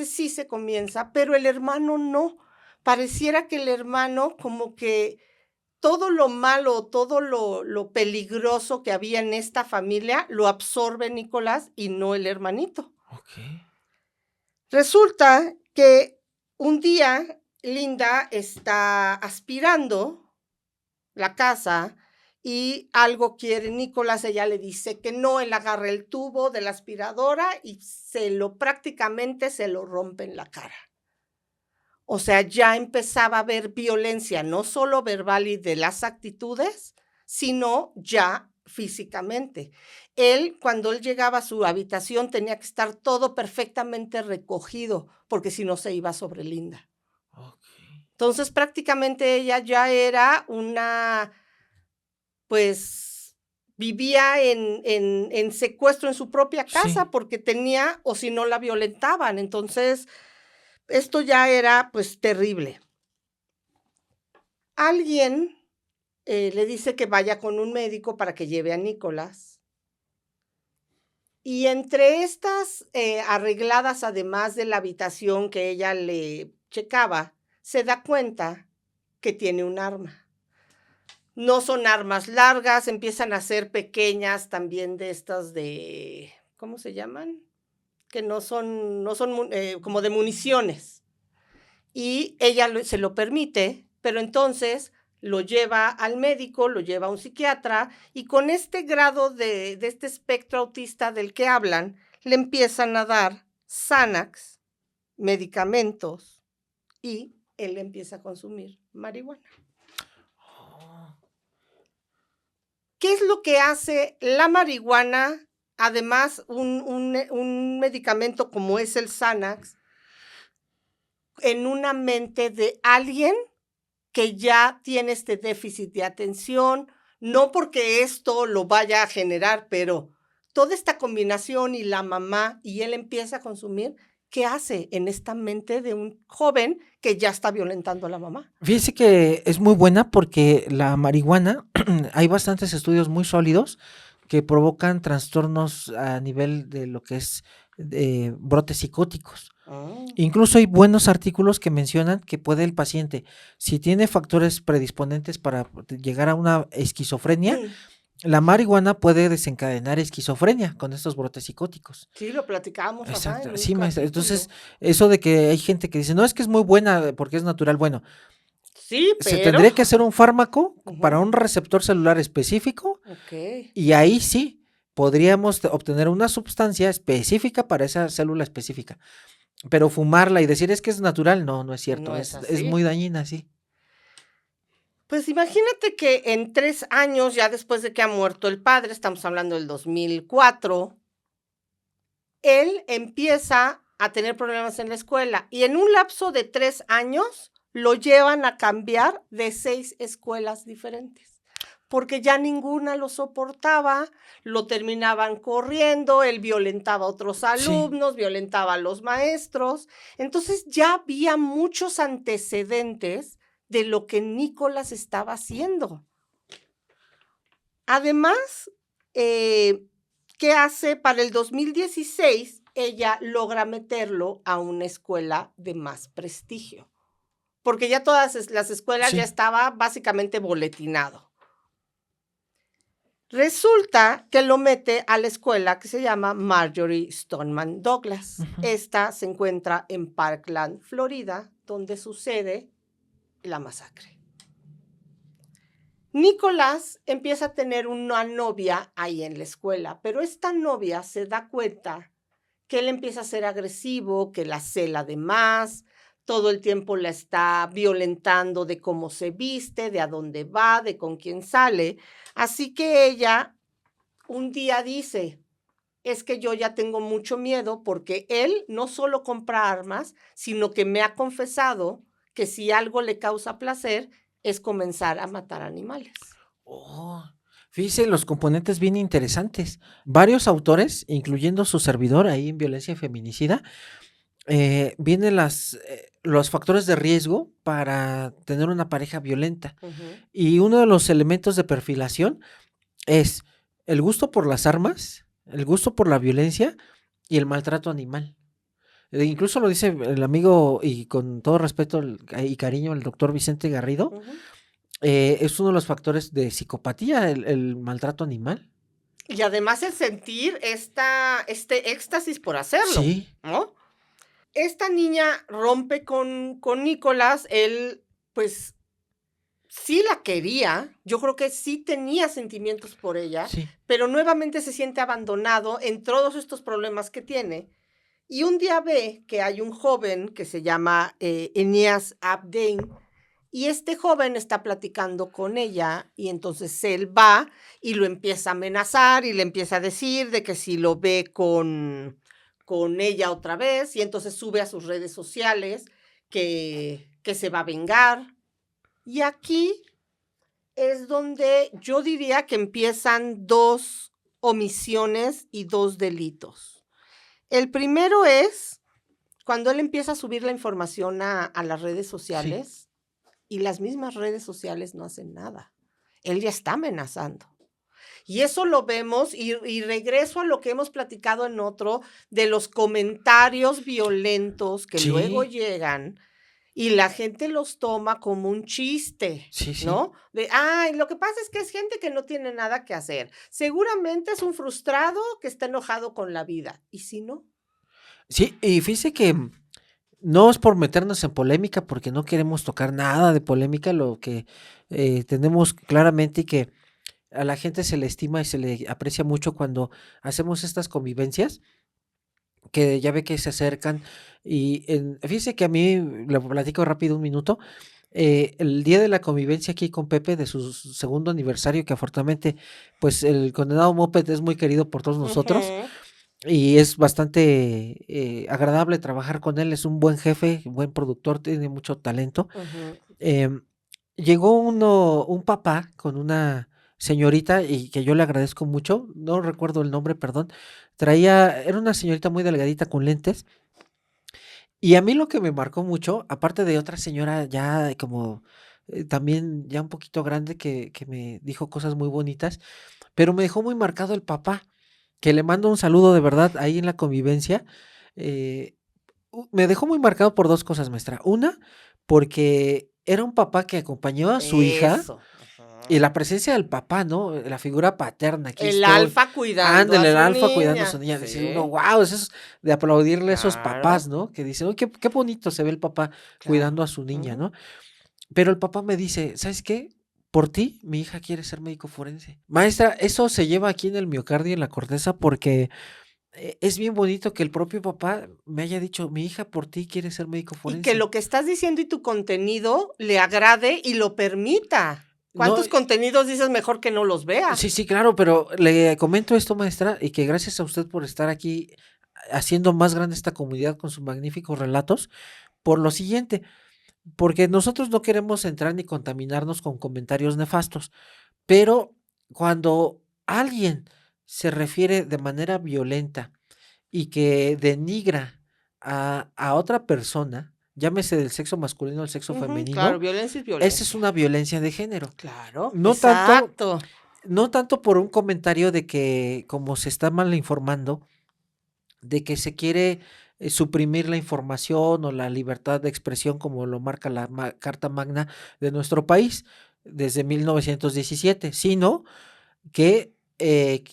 sí se comienza, pero el hermano no. Pareciera que el hermano como que todo lo malo, todo lo peligroso que había en esta familia lo absorbe Nicolás y no el hermanito. Ok. Resulta que un día Linda está aspirando la casa y algo quiere Nicolás, ella le dice que no, él agarra el tubo de la aspiradora y prácticamente se lo rompe en la cara. O sea, ya empezaba a haber violencia, no solo verbal y de las actitudes, sino ya físicamente. Cuando él llegaba a su habitación, tenía que estar todo perfectamente recogido, porque si no se iba sobre Linda. Okay. Entonces, prácticamente ella ya era una, pues, vivía en secuestro en su propia casa, Sí. porque tenía, o si no la violentaban. Entonces, esto ya era, pues, terrible. Alguien le dice que vaya con un médico para que lleve a Nicolás. Y entre estas arregladas, además de la habitación que ella le checaba, se da cuenta que tiene un arma. No son armas largas, empiezan a ser pequeñas también de estas de, ¿cómo se llaman? Que no son como de municiones. Y ella se lo permite, pero entonces lo lleva al médico, lo lleva a un psiquiatra, y con este grado de este espectro autista del que hablan, le empiezan a dar Xanax, medicamentos, y él empieza a consumir marihuana. ¿Qué es lo que hace la marihuana? Además, un medicamento como es el Xanax, en una mente de alguien que ya tiene este déficit de atención, no porque esto lo vaya a generar, pero toda esta combinación y la mamá y él empieza a consumir, ¿qué hace en esta mente de un joven que ya está violentando a la mamá? Fíjese que es muy buena porque la marihuana, hay bastantes estudios muy sólidos que provocan trastornos a nivel de lo que es brotes psicóticos. Incluso hay buenos artículos que mencionan que puede el paciente, si tiene factores predisponentes para llegar a una esquizofrenia, la marihuana puede desencadenar esquizofrenia con estos brotes psicóticos. Sí, lo platicamos. Exacto, Ajá, sí, maestra. Entonces, eso de que hay gente que dice, no, es que es muy buena porque es natural, bueno, sí, se pero... tendría que hacer un fármaco para un receptor celular específico y ahí sí podríamos obtener una sustancia específica para esa célula específica. Pero fumarla y decir es que es natural, no es cierto, No es muy dañina, sí. Pues imagínate que en 3 años, ya después de que ha muerto el padre, estamos hablando del 2004, él empieza a tener problemas en la escuela y en un lapso de 3 años lo llevan a cambiar de 6 escuelas diferentes, porque ya ninguna lo soportaba, lo terminaban corriendo, él violentaba a otros alumnos, violentaba a los maestros. Entonces ya había muchos antecedentes de lo que Nicolás estaba haciendo. Además, ¿qué hace? Para el 2016, ella logra meterlo a una escuela de más prestigio, porque ya todas las escuelas ya estaba básicamente boletinado. Resulta que lo mete a la escuela que se llama Marjory Stoneman Douglas. Esta se encuentra en Parkland, Florida, donde sucede la masacre. Nicolás empieza a tener una novia ahí en la escuela, pero esta novia se da cuenta que él empieza a ser agresivo, que la cela de más, todo el tiempo la está violentando de cómo se viste, de a dónde va, de con quién sale. Así que ella un día dice, es que yo ya tengo mucho miedo porque él no solo compra armas, sino que me ha confesado que si algo le causa placer es comenzar a matar animales. Oh, fíjese los componentes bien interesantes. Varios autores, incluyendo su servidor ahí en violencia y feminicida, vienen los factores de riesgo para tener una pareja violenta. Y uno de los elementos de perfilación es el gusto por las armas, el gusto por la violencia y el maltrato animal. Incluso lo dice el amigo, y con todo respeto y cariño, el doctor Vicente Garrido, es uno de los factores de psicopatía, el maltrato animal. Y además el sentir este éxtasis por hacerlo, Sí. ¿no? Esta niña rompe con Nicolás, él pues sí la quería, yo creo que sí tenía sentimientos por ella, Sí. pero nuevamente se siente abandonado en todos estos problemas que tiene. Y un día ve que hay un joven que se llama Eneas Abdein, y este joven está platicando con ella, y entonces él va y lo empieza a amenazar y le empieza a decir de que si lo ve con ella otra vez, y entonces sube a sus redes sociales que se va a vengar. Y aquí es donde yo diría que empiezan 2 omisiones y 2 delitos. El primero es cuando él empieza a subir la información a las redes sociales, y las mismas redes sociales no hacen nada. Él ya está amenazando. Y eso lo vemos, y regreso a lo que hemos platicado en otro, de los comentarios violentos que luego llegan, y la gente los toma como un chiste, ¿no? De, lo que pasa es que es gente que no tiene nada que hacer. Seguramente es un frustrado que está enojado con la vida. ¿Y si no? Sí, y fíjese que no es por meternos en polémica, porque no queremos tocar nada de polémica, lo que tenemos claramente y que a la gente se le estima y se le aprecia mucho cuando hacemos estas convivencias, que ya ve que se acercan. Y fíjese que a mí, lo platico rápido un minuto, el día de la convivencia aquí con Pepe, de su segundo aniversario, que afortunadamente, pues el condenado Moped es muy querido por todos nosotros, y es bastante agradable trabajar con él, es un buen jefe, buen productor, tiene mucho talento. Llegó un papá con una señorita, y que yo le agradezco mucho, no recuerdo el nombre, perdón, era una señorita muy delgadita con lentes, y a mí lo que me marcó mucho, aparte de otra señora ya como también ya un poquito grande, que me dijo cosas muy bonitas, pero me dejó muy marcado el papá, que le mando un saludo de verdad ahí en la convivencia. Me dejó muy marcado por 2 cosas, maestra. Una, porque era un papá que acompañó a su hija, y la presencia del papá, ¿no? La figura paterna. Aquí el alfa cuidando ándale, el a su alfa cuidando a niña. su niña. Dice Sí. uno, wow, eso es de aplaudirle a esos Claro. papás, ¿no? Que dicen, qué bonito se ve el papá cuidando a su niña, ¿no? Pero el papá me dice, ¿sabes qué? Por ti, mi hija quiere ser médico forense. Maestra, eso se lleva aquí en el miocardio y en la corteza, porque es bien bonito que el propio papá me haya dicho, mi hija por ti quiere ser médico Y forense. que lo que estás diciendo y tu contenido le agrade y lo permita. ¿Cuántos contenidos dices mejor que no los vea? Sí, claro, pero le comento esto, maestra, y que gracias a usted por estar aquí haciendo más grande esta comunidad con sus magníficos relatos, por lo siguiente, porque nosotros no queremos entrar ni contaminarnos con comentarios nefastos, pero cuando alguien se refiere de manera violenta y que denigra a otra persona, llámese del sexo masculino o del sexo femenino, claro, violencia es violencia. esa es una violencia de género. Claro, No exacto. no tanto por un comentario de que, como se está mal informando, de que se quiere suprimir la información o la libertad de expresión, como lo marca la Carta Magna de nuestro país desde 1917, sino que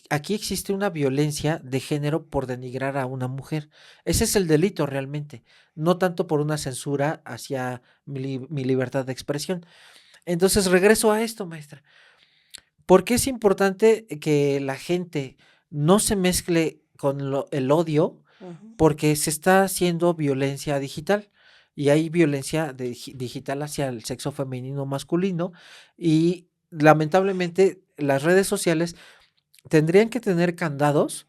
aquí existe una violencia de género por denigrar a una mujer. Ese es el delito realmente, no tanto por una censura hacia mi libertad de expresión. Entonces regreso a esto, maestra. ¿Por qué es importante que la gente no se mezcle con el odio? Ujú. Porque se está haciendo violencia digital y hay violencia digital hacia el sexo femenino masculino y lamentablemente las redes sociales tendrían que tener candados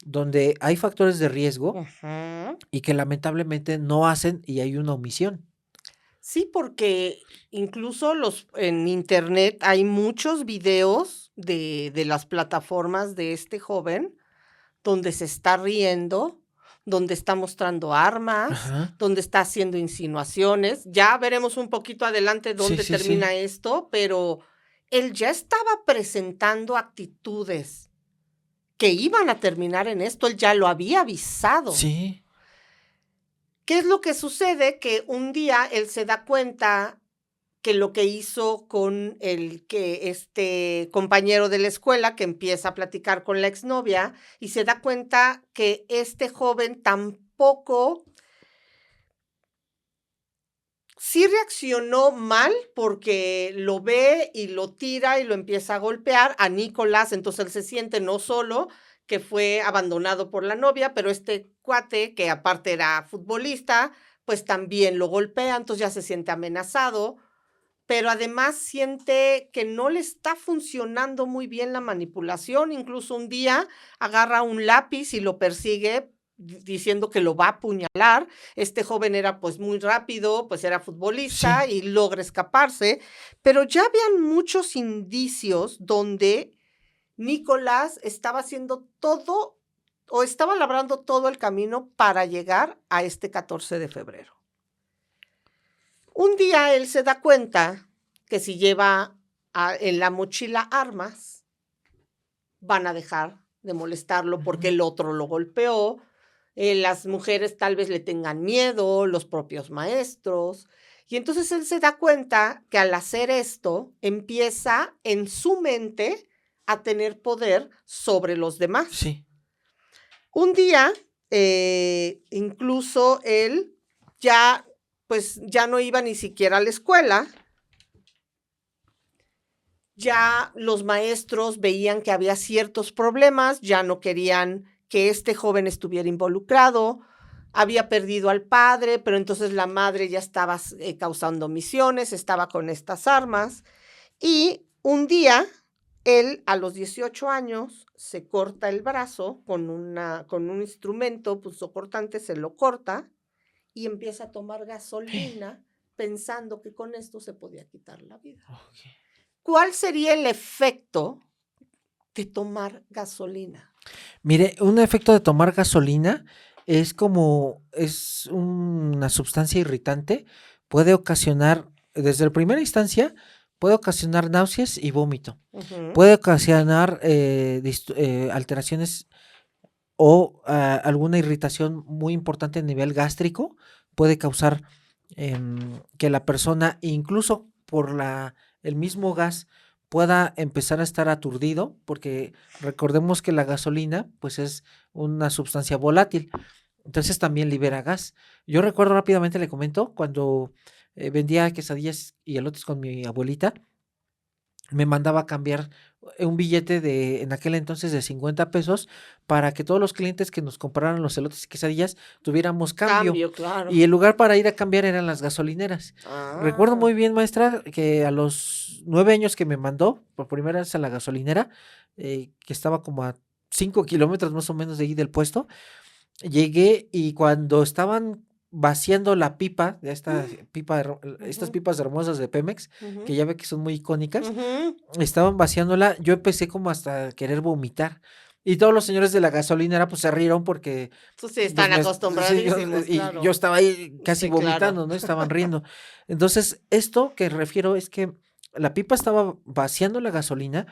donde hay factores de riesgo Ujú. y que lamentablemente no hacen y hay una omisión. Sí, porque incluso en internet hay muchos videos de las plataformas de este joven, donde se está riendo, donde está mostrando armas, Ajá. donde está haciendo insinuaciones. Ya veremos un poquito adelante Sí, dónde sí, sí. termina esto, pero él ya estaba presentando actitudes que iban a terminar en esto, él ya lo había avisado. Sí. ¿Qué es lo que sucede? Que un día él se da cuenta que lo que hizo con este compañero de la escuela, que empieza a platicar con la exnovia, y se da cuenta que este joven tampoco sí reaccionó mal, porque lo ve y lo tira y lo empieza a golpear a Nicolás, entonces él se siente no solo que fue abandonado por la novia, pero este cuate, que aparte era futbolista, pues también lo golpea, entonces ya se siente amenazado. Pero además siente que no le está funcionando muy bien la manipulación, incluso un día agarra un lápiz y lo persigue diciendo que lo va a apuñalar. Este joven era pues muy rápido, pues era futbolista Sí. y logra escaparse, pero ya habían muchos indicios donde Nicolás estaba haciendo todo o estaba labrando todo el camino para llegar a este 14 de febrero. Un día él se da cuenta que si lleva en la mochila armas, van a dejar de molestarlo porque el otro lo golpeó. Las mujeres tal vez le tengan miedo, los propios maestros. Y entonces él se da cuenta que al hacer esto, empieza en su mente a tener poder sobre los demás. Sí. Un día, incluso él ya no iba ni siquiera a la escuela. Ya los maestros veían que había ciertos problemas, ya no querían que este joven estuviera involucrado, había perdido al padre, pero entonces la madre ya estaba causando omisiones, estaba con estas armas. Y un día, él a los 18 años se corta el brazo con un instrumento punzocortante, se lo corta y empieza a tomar gasolina pensando que con esto se podía quitar la vida. Okay. ¿Cuál sería el efecto de tomar gasolina? Mire, un efecto de tomar gasolina es una sustancia irritante, puede ocasionar, desde la primera instancia, puede ocasionar náuseas y vómito, puede ocasionar alteraciones o alguna irritación muy importante a nivel gástrico, puede causar que la persona, incluso por el mismo gas, pueda empezar a estar aturdido, porque recordemos que la gasolina pues es una sustancia volátil, entonces también libera gas. Yo recuerdo rápidamente, le comento, cuando vendía quesadillas y elotes con mi abuelita, me mandaba a cambiar un billete en aquel entonces de 50 pesos para que todos los clientes que nos compraran los elotes y quesadillas tuviéramos cambio. Claro. Y el lugar para ir a cambiar eran las gasolineras. Recuerdo muy bien, maestra, que a los 9 años que me mandó por primera vez a la gasolinera, que estaba como a 5 kilómetros más o menos de ahí del puesto, llegué y cuando estaban vaciando la pipa, de estas pipas hermosas de Pemex, que ya ve que son muy icónicas, estaban vaciándola, yo empecé como hasta a querer vomitar. Y todos los señores de la gasolinera pues se rieron porque pues sí, están acostumbradísimos, y claro. yo estaba ahí casi Sí, vomitando, claro. ¿no? Estaban riendo. Entonces, esto que refiero es que la pipa estaba vaciando la gasolina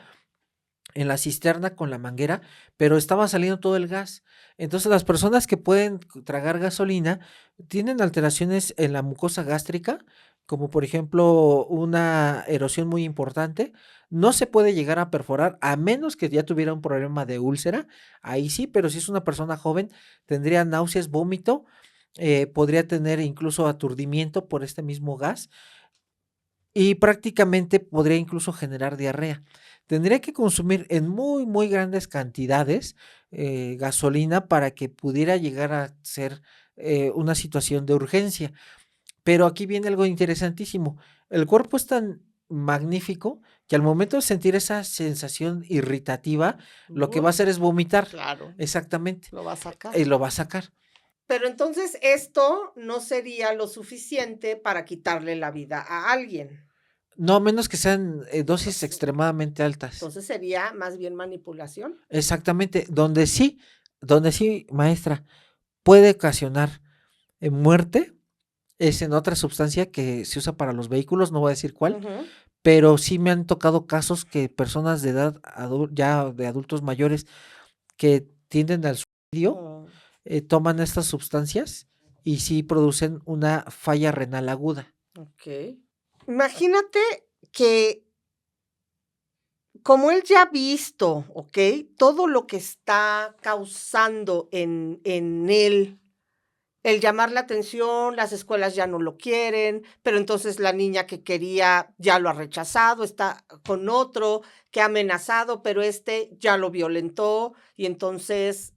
en la cisterna con la manguera, pero estaba saliendo todo el gas. Entonces, las personas que pueden tragar gasolina tienen alteraciones en la mucosa gástrica, como por ejemplo una erosión muy importante. No se puede llegar a perforar a menos que ya tuviera un problema de úlcera. Ahí sí, pero si es una persona joven, tendría náuseas, vómito, podría tener incluso aturdimiento por este mismo gas y prácticamente podría incluso generar diarrea. tendría que consumir en muy, muy grandes cantidades gasolina para que pudiera llegar a ser una situación de urgencia. Pero aquí viene algo interesantísimo. El cuerpo es tan magnífico que al momento de sentir esa sensación irritativa, lo que va a hacer es vomitar. Claro. Exactamente. Lo va a sacar. Y lo va a sacar. Pero entonces esto no sería lo suficiente para quitarle la vida a alguien. No, a menos que sean dosis extremadamente altas. Entonces sería más bien manipulación. Exactamente. Donde sí, maestra, puede ocasionar muerte es en otra sustancia que se usa para los vehículos, no voy a decir cuál, pero sí me han tocado casos que personas de edad, ya de adultos mayores, que tienden al suicidio, toman estas sustancias y sí producen una falla renal aguda. Ok. Imagínate que como él ya ha visto, ¿ok? Todo lo que está causando en él, el llamar la atención, las escuelas ya no lo quieren, pero entonces la niña que quería ya lo ha rechazado, está con otro que ha amenazado, pero ya lo violentó y entonces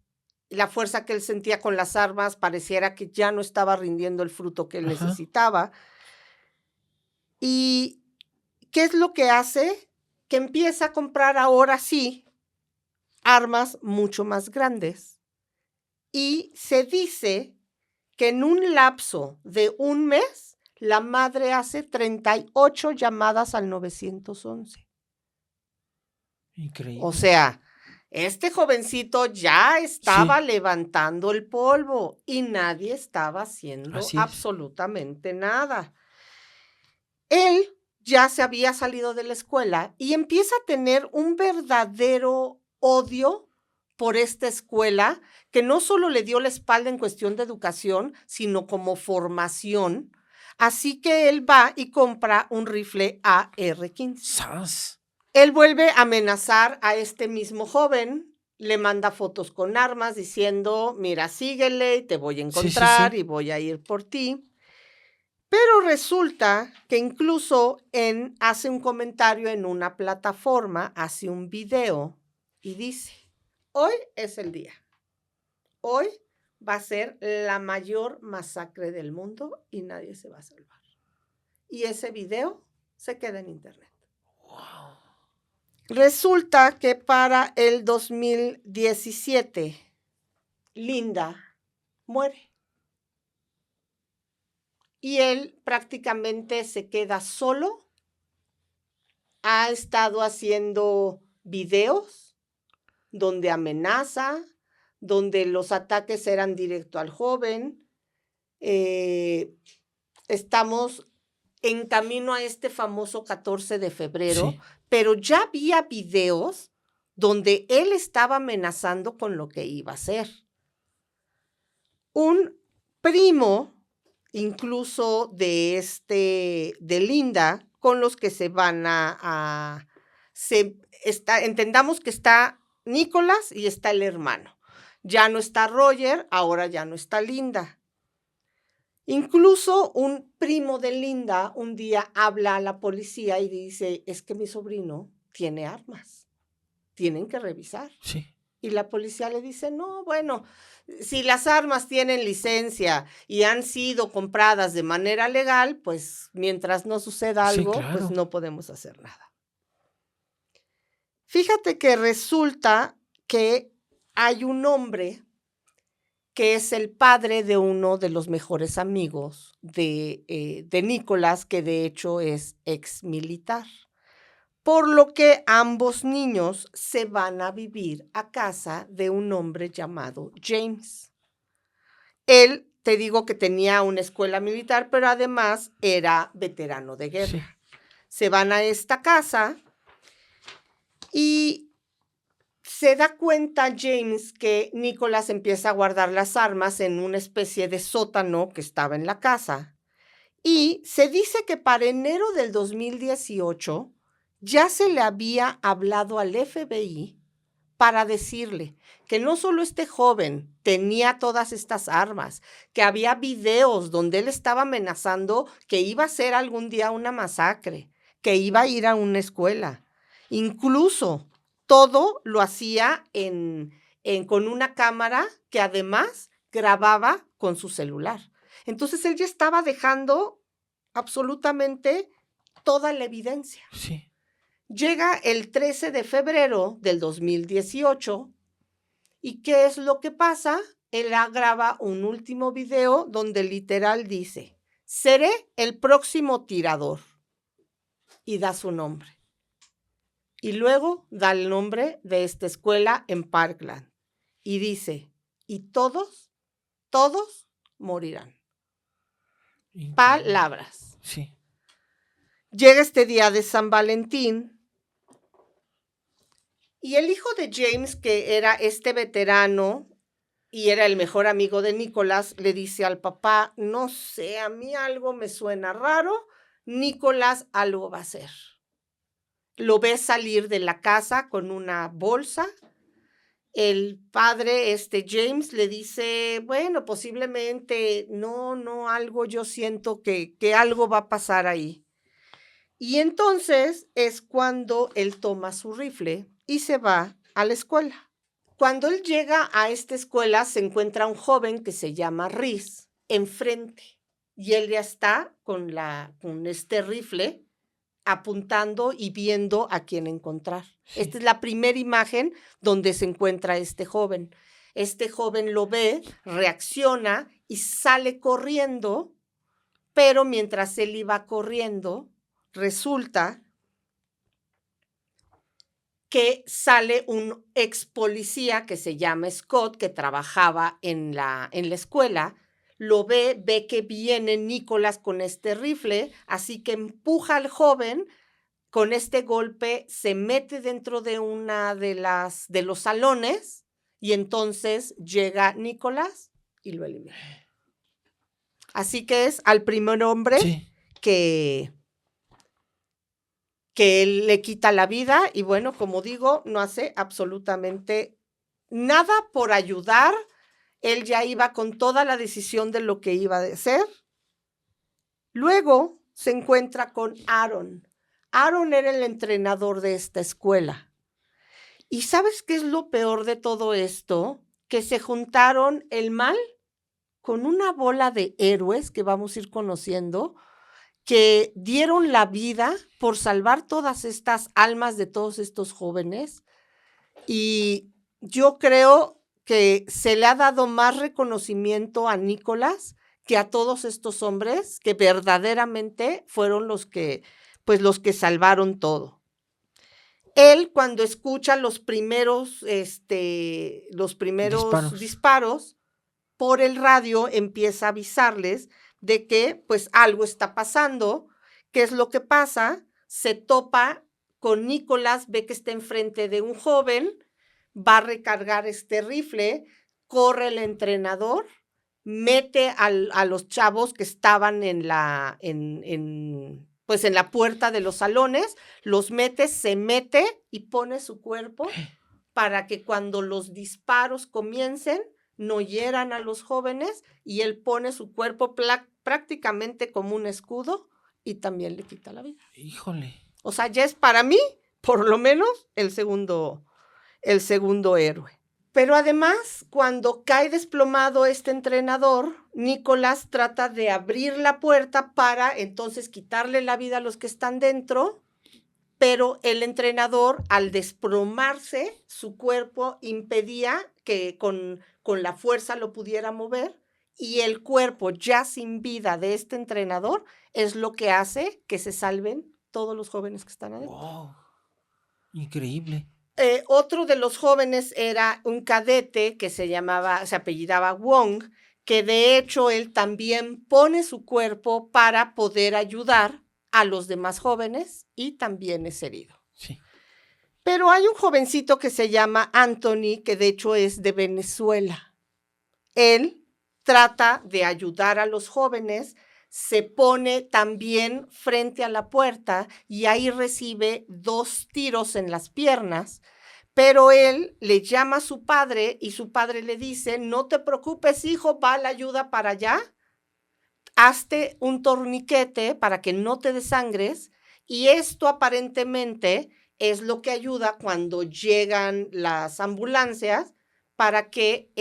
la fuerza que él sentía con las armas pareciera que ya no estaba rindiendo el fruto que él necesitaba. ¿Y qué es lo que hace? Que empieza a comprar ahora sí armas mucho más grandes. Y se dice que en un lapso de un mes, la madre hace 38 llamadas al 911. Increíble. O sea, este jovencito ya estaba levantando el polvo y nadie estaba haciendo absolutamente nada. Él ya se había salido de la escuela y empieza a tener un verdadero odio por esta escuela que no solo le dio la espalda en cuestión de educación, sino como formación. Así que él va y compra un rifle AR-15. ¡Sas! Él vuelve a amenazar a este mismo joven, le manda fotos con armas diciendo, mira, síguele, te voy a encontrar y voy a ir por ti. Pero resulta que incluso hace un comentario en una plataforma, hace un video y dice, hoy es el día. Hoy va a ser la mayor masacre del mundo y nadie se va a salvar. Y ese video se queda en internet. Wow. Resulta que para el 2017, Linda muere. Y él prácticamente se queda solo. Ha estado haciendo videos donde amenaza, donde los ataques eran directo al joven. Estamos en camino a este famoso 14 de febrero, pero ya había videos donde él estaba amenazando con lo que iba a hacer. Un primo, incluso de Linda, con los que se van entendamos que está Nicolás y está el hermano. Ya no está Roger, ahora ya no está Linda. Incluso un primo de Linda un día habla a la policía y dice, es que mi sobrino tiene armas, tienen que revisar. Y la policía le dice, no, bueno, si las armas tienen licencia y han sido compradas de manera legal, pues mientras no suceda algo, pues no podemos hacer nada. Fíjate que resulta que hay un hombre que es el padre de uno de los mejores amigos de Nicolás, que de hecho es ex militar. Por lo que ambos niños se van a vivir a casa de un hombre llamado James. Él, te digo que tenía una escuela militar, pero además era veterano de guerra. Se van a esta casa y se da cuenta James que Nicolás empieza a guardar las armas en una especie de sótano que estaba en la casa. Y se dice que para enero del 2018 ya se le había hablado al FBI para decirle que no solo este joven tenía todas estas armas, que había videos donde él estaba amenazando que iba a hacer algún día una masacre, que iba a ir a una escuela. Incluso todo lo hacía con una cámara que además grababa con su celular. Entonces él ya estaba dejando absolutamente toda la evidencia. Sí. Llega el 13 de febrero del 2018 y ¿qué es lo que pasa? Él graba un último video donde literal dice, seré el próximo tirador, y da su nombre. Y luego da el nombre de esta escuela en Parkland y dice, y todos morirán. Increíble. Palabras. Sí. Llega este día de San Valentín y el hijo de James, que era este veterano y era el mejor amigo de Nicholas, le dice al papá, no sé, a mí algo me suena raro, Nicholas algo va a hacer. Lo ve salir de la casa con una bolsa. El padre, James, le dice, bueno, posiblemente, no, algo, yo siento que algo va a pasar ahí. Y entonces es cuando él toma su rifle y se va a la escuela. Cuando él llega a esta escuela, se encuentra un joven que se llama Reese enfrente. Y él ya está con este rifle apuntando y viendo a quién encontrar. Sí. Esta es la primera imagen donde se encuentra este joven. Este joven lo ve, reacciona y sale corriendo, pero mientras él iba corriendo, resulta que sale un ex policía que se llama Scott, que trabajaba en la escuela, lo ve que viene Nicholas con este rifle, así que empuja al joven, con este golpe se mete dentro de una de los salones y entonces llega Nicholas y lo elimina. Así que es al primer hombre sí. que él le quita la vida y bueno, como digo, no hace absolutamente nada por ayudar. Él ya iba con toda la decisión de lo que iba a hacer. Luego se encuentra con Aaron. Aaron era el entrenador de esta escuela. ¿Y sabes qué es lo peor de todo esto? Que se juntaron el mal con una bola de héroes que vamos a ir conociendo, que dieron la vida por salvar todas estas almas de todos estos jóvenes. Y yo creo que se le ha dado más reconocimiento a Nicholas que a todos estos hombres que verdaderamente fueron los que salvaron todo. Él, cuando escucha los primeros disparos por el radio, empieza a avisarles de que pues algo está pasando. ¿Qué es lo que pasa? Se topa con Nicholas, ve que está enfrente de un joven, va a recargar este rifle, corre el entrenador, mete a los chavos que estaban en la puerta de los salones, los mete, se mete y pone su cuerpo para que cuando los disparos comiencen no hieran a los jóvenes, y él pone su cuerpo prácticamente como un escudo y también le quita la vida. Híjole. O sea, ya es para mí, por lo menos, el segundo héroe. Pero además, cuando cae desplomado este entrenador, Nicholas trata de abrir la puerta para entonces quitarle la vida a los que están dentro, pero el entrenador, al desplomarse, su cuerpo impedía que con la fuerza lo pudiera mover, y el cuerpo ya sin vida de este entrenador es lo que hace que se salven todos los jóvenes que están adentro. ¡Wow! Increíble. Otro de los jóvenes era un cadete que se apellidaba Wong, que de hecho él también pone su cuerpo para poder ayudar a los demás jóvenes y también es herido. Sí. Pero hay un jovencito que se llama Anthony, que de hecho es de Venezuela. Él trata de ayudar a los jóvenes, se pone también frente a la puerta y ahí recibe 2 tiros en las piernas, pero él le llama a su padre y su padre le dice, no te preocupes, hijo, va la ayuda para allá, hazte un torniquete para que no te desangres, y esto aparentemente es lo que ayuda cuando llegan las ambulancias para que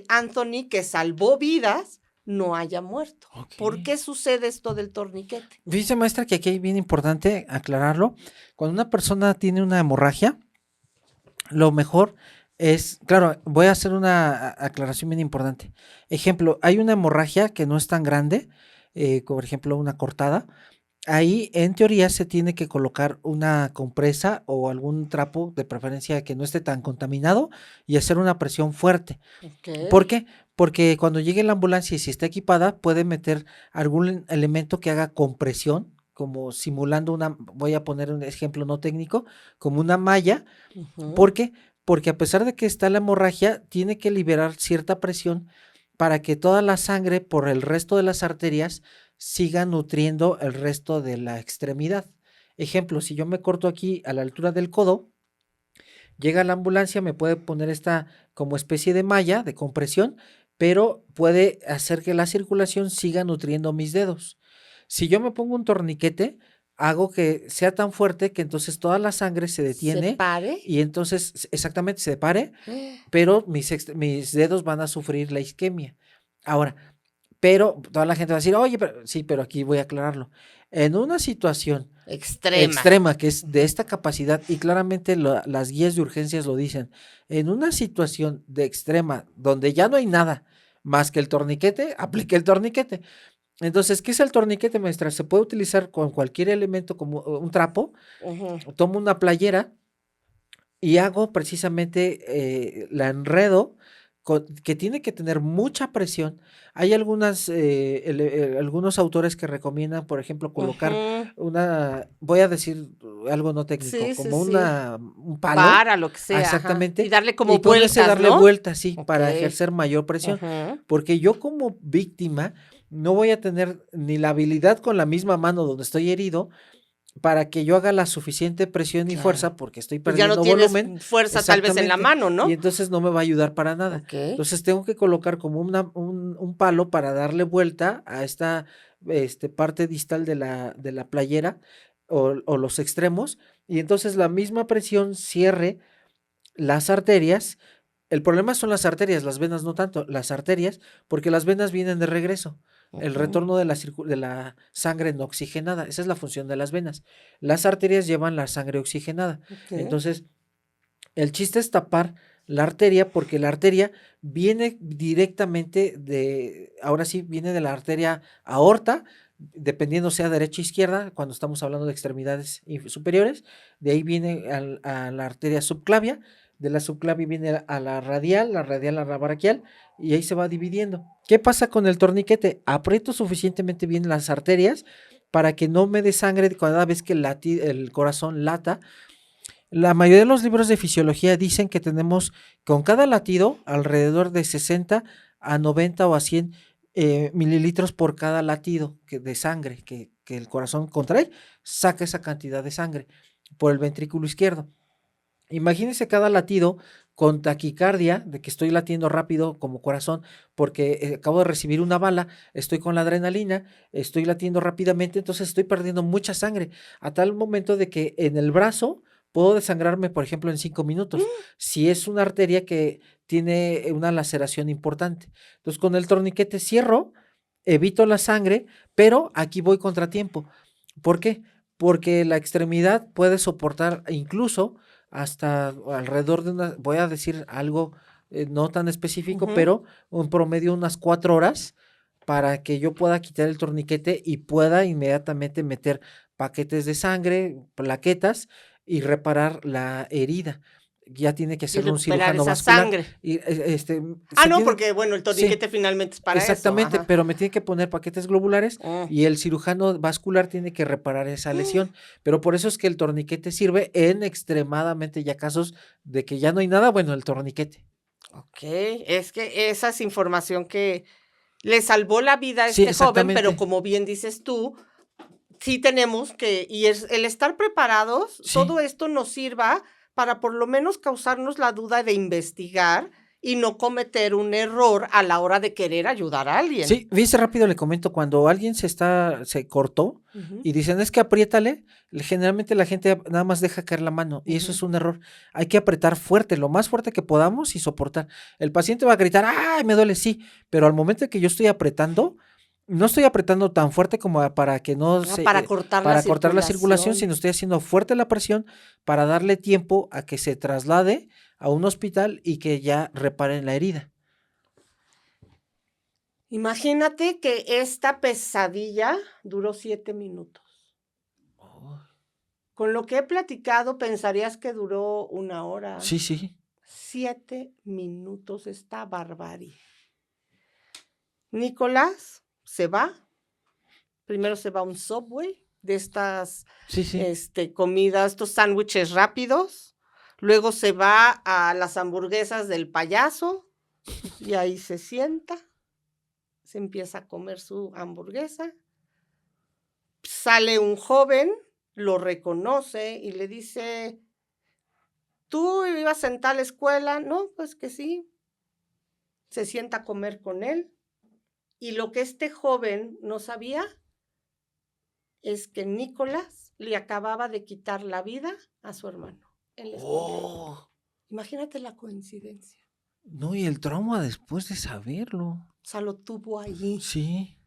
Anthony, que salvó vidas, no haya muerto. ¿Por qué sucede esto del torniquete? Dice, maestra, que aquí es bien importante aclararlo. Cuando una persona tiene una hemorragia, lo mejor es, claro, voy a hacer una aclaración bien importante. Ejemplo, hay una hemorragia que no es tan grande, por ejemplo, una cortada. Ahí, en teoría, se tiene que colocar una compresa o algún trapo, de preferencia que no esté tan contaminado, y hacer una presión fuerte. ¿Por qué? Porque cuando llegue la ambulancia y si está equipada, puede meter algún elemento que haga compresión, como simulando voy a poner un ejemplo no técnico, como una malla. ¿Por qué? Porque a pesar de que está la hemorragia, tiene que liberar cierta presión para que toda la sangre por el resto de las arterias siga nutriendo el resto de la extremidad. Ejemplo, si yo me corto aquí a la altura del codo, llega la ambulancia, me puede poner esta como especie de malla de compresión, pero puede hacer que la circulación siga nutriendo mis dedos. Si yo me pongo un torniquete, hago que sea tan fuerte que entonces toda la sangre se detiene. ¿Se pare? Y entonces exactamente se pare, pero mis dedos van a sufrir la isquemia. Ahora, pero toda la gente va a decir, oye, pero aquí voy a aclararlo. En una situación extrema que es de esta capacidad, y claramente las guías de urgencias lo dicen, en una situación de extrema donde ya no hay nada más que el torniquete, aplique el torniquete. Entonces, ¿qué es el torniquete, maestra? Se puede utilizar con cualquier elemento como un trapo. Tomo una playera y hago precisamente, la enredo, que tiene que tener mucha presión. Hay algunos autores que recomiendan, por ejemplo, colocar voy a decir algo no técnico, como un palo. Para lo que sea. Exactamente. Y darle como vueltas, darle ¿no? vueltas, sí, para ejercer mayor presión. Porque yo como víctima no voy a tener ni la habilidad con la misma mano donde estoy herido para que yo haga la suficiente presión y fuerza, porque estoy perdiendo ya no tienes volumen. Fuerza tal vez en la mano, ¿no? Y entonces no me va a ayudar para nada. Entonces tengo que colocar como un palo para darle vuelta a esta parte distal de la playera o los extremos, y entonces la misma presión cierre las arterias. El problema son las arterias, las venas no tanto, las arterias, porque las venas vienen de regreso. El retorno de la sangre no oxigenada, esa es la función de las venas. Las arterias llevan la sangre oxigenada. Entonces, el chiste es tapar la arteria, porque la arteria viene directamente ahora sí, viene de la arteria aorta, dependiendo sea derecha o izquierda, cuando estamos hablando de extremidades superiores. De ahí viene a la arteria subclavia, de la subclavia viene a la radial a la braquial, y ahí se va dividiendo. ¿Qué pasa con el torniquete? Aprieto suficientemente bien las arterias para que no me dé sangre cada vez que el corazón lata. La mayoría de los libros de fisiología dicen que tenemos con cada latido alrededor de 60 a 90 o a 100 mililitros por cada latido de sangre que el corazón contrae, saca esa cantidad de sangre por el ventrículo izquierdo. Imagínense cada latido con taquicardia, de que estoy latiendo rápido como corazón, porque acabo de recibir una bala, estoy con la adrenalina, estoy latiendo rápidamente, entonces estoy perdiendo mucha sangre, a tal momento de que en el brazo puedo desangrarme, por ejemplo, en 5 minutos, si es una arteria que tiene una laceración importante. Entonces, con el torniquete cierro, evito la sangre, pero aquí voy contratiempo. ¿Por qué? Porque la extremidad puede soportar incluso hasta alrededor de voy a decir algo no tan específico, pero un promedio unas 4 horas para que yo pueda quitar el torniquete y pueda inmediatamente meter paquetes de sangre, plaquetas, y reparar la herida. Ya tiene que ser un cirujano vascular. Sangre. Y, porque bueno, el torniquete finalmente es para exactamente, pero me tiene que poner paquetes globulares y el cirujano vascular tiene que reparar esa lesión. Pero por eso es que el torniquete sirve en extremadamente ya casos de que ya no hay nada, bueno, el torniquete. Es que esa es información que le salvó la vida a este joven, pero como bien dices tú, sí tenemos que, y el estar preparados, todo esto nos sirva para por lo menos causarnos la duda de investigar y no cometer un error a la hora de querer ayudar a alguien. Sí, fíjese rápido, le comento, cuando alguien se cortó y dicen, es que apriétale, generalmente la gente nada más deja caer la mano y eso es un error. Hay que apretar fuerte, lo más fuerte que podamos y soportar. El paciente va a gritar, ¡ay, me duele! Sí, pero al momento de que yo estoy apretando, no estoy apretando tan fuerte como para que no para cortar la circulación, sino estoy haciendo fuerte la presión para darle tiempo a que se traslade a un hospital y que ya reparen la herida. Imagínate que esta pesadilla duró 7 minutos. Oh. Con lo que he platicado, pensarías que duró 1 hora. Sí, sí. 7 minutos, esta barbarie. Nicolás se va. Primero se va a un Subway de estas comidas, estos sándwiches rápidos. Luego se va a las hamburguesas del payaso y ahí se sienta. Se empieza a comer su hamburguesa. Sale un joven, lo reconoce y le dice, ¿tú ibas en tal escuela? No, pues que sí. Se sienta a comer con él. Y lo que este joven no sabía es que Nicolás le acababa de quitar la vida a su hermano. Imagínate la coincidencia. No, y el trauma después de saberlo. O sea, lo tuvo allí. Sí.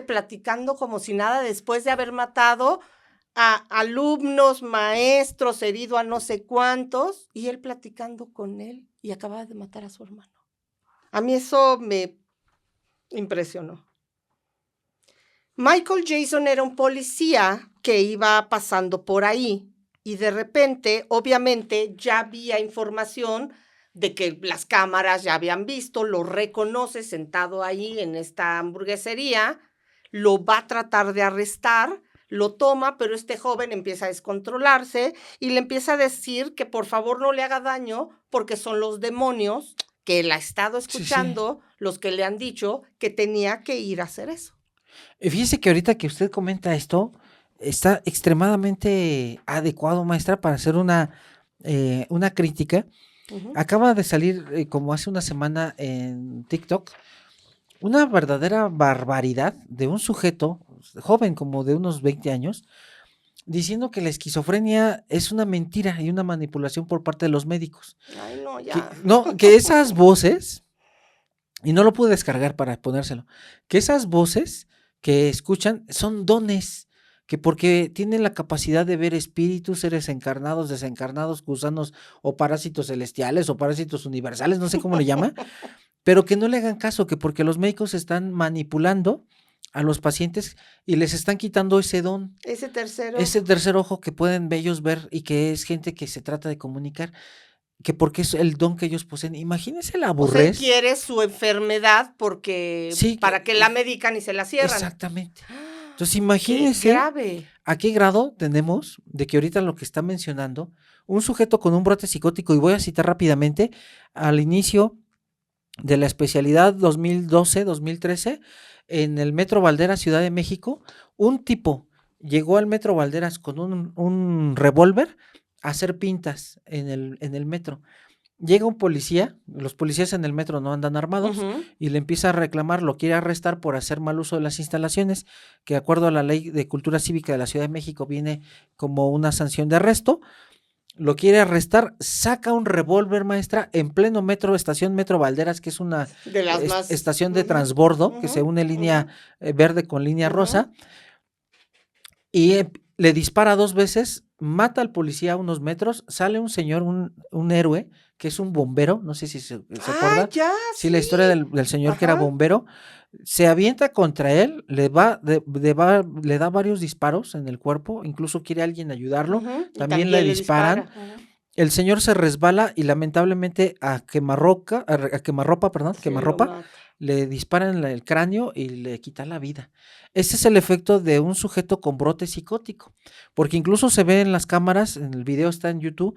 Platicando como si nada, después de haber matado a alumnos, maestros, herido a no sé cuántos, y él platicando con él y acababa de matar a su hermano. A mí eso me impresionó. Michael Jason era un policía que iba pasando por ahí y de repente, obviamente, ya había información de que las cámaras ya habían visto, lo reconoce sentado ahí en esta hamburguesería, lo va a tratar de arrestar, lo toma, pero este joven empieza a descontrolarse y le empieza a decir que por favor no le haga daño porque son los demonios que él ha estado escuchando, los que le han dicho que tenía que ir a hacer eso. Fíjese que ahorita que usted comenta esto, está extremadamente adecuado, maestra, para hacer una crítica. Acaba de salir, como hace una semana en TikTok, una verdadera barbaridad de un sujeto joven, como de unos 20 años, diciendo que la esquizofrenia es una mentira y una manipulación por parte de los médicos. Ay, no, ya. Que esas voces, y no lo pude descargar para ponérselo, que esas voces que escuchan son dones, que porque tienen la capacidad de ver espíritus, seres encarnados, desencarnados, gusanos o parásitos celestiales o parásitos universales, no sé cómo le llama, pero que no le hagan caso, que porque los médicos están manipulando a los pacientes y les están quitando ese don. Ese tercer ojo que pueden ellos ver y que es gente que se trata de comunicar, que porque es el don que ellos poseen. Imagínense la aburrez. O sea, quiere su enfermedad porque para que la medican y se la cierran. Exactamente. Entonces imagínense a qué grado tenemos de que ahorita lo que está mencionando, un sujeto con un brote psicótico, y voy a citar rápidamente, al inicio de la especialidad 2012-2013, en el Metro Valderas, Ciudad de México, un tipo llegó al Metro Valderas con un revólver a hacer pintas en el metro. Llega un policía, los policías en el metro no andan armados, y le empieza a reclamar, lo quiere arrestar por hacer mal uso de las instalaciones, que de acuerdo a la Ley de Cultura Cívica de la Ciudad de México viene como una sanción de arresto. Lo quiere arrestar, saca un revólver, maestra, en pleno metro, estación Metro Valderas, que es una estación de transbordo, que se une línea verde con línea rosa, y le dispara 2 veces, mata al policía a unos metros, sale un señor, un héroe, que es un bombero, no sé si se acuerda. Sí, la historia del señor que era bombero, se avienta contra él, le da varios disparos en el cuerpo, incluso quiere alguien ayudarlo, también le disparan. El señor se resbala y lamentablemente a quemarropa, le disparan en el cráneo y le quita la vida. Ese es el efecto de un sujeto con brote psicótico, porque incluso se ve en las cámaras, en el video está en YouTube,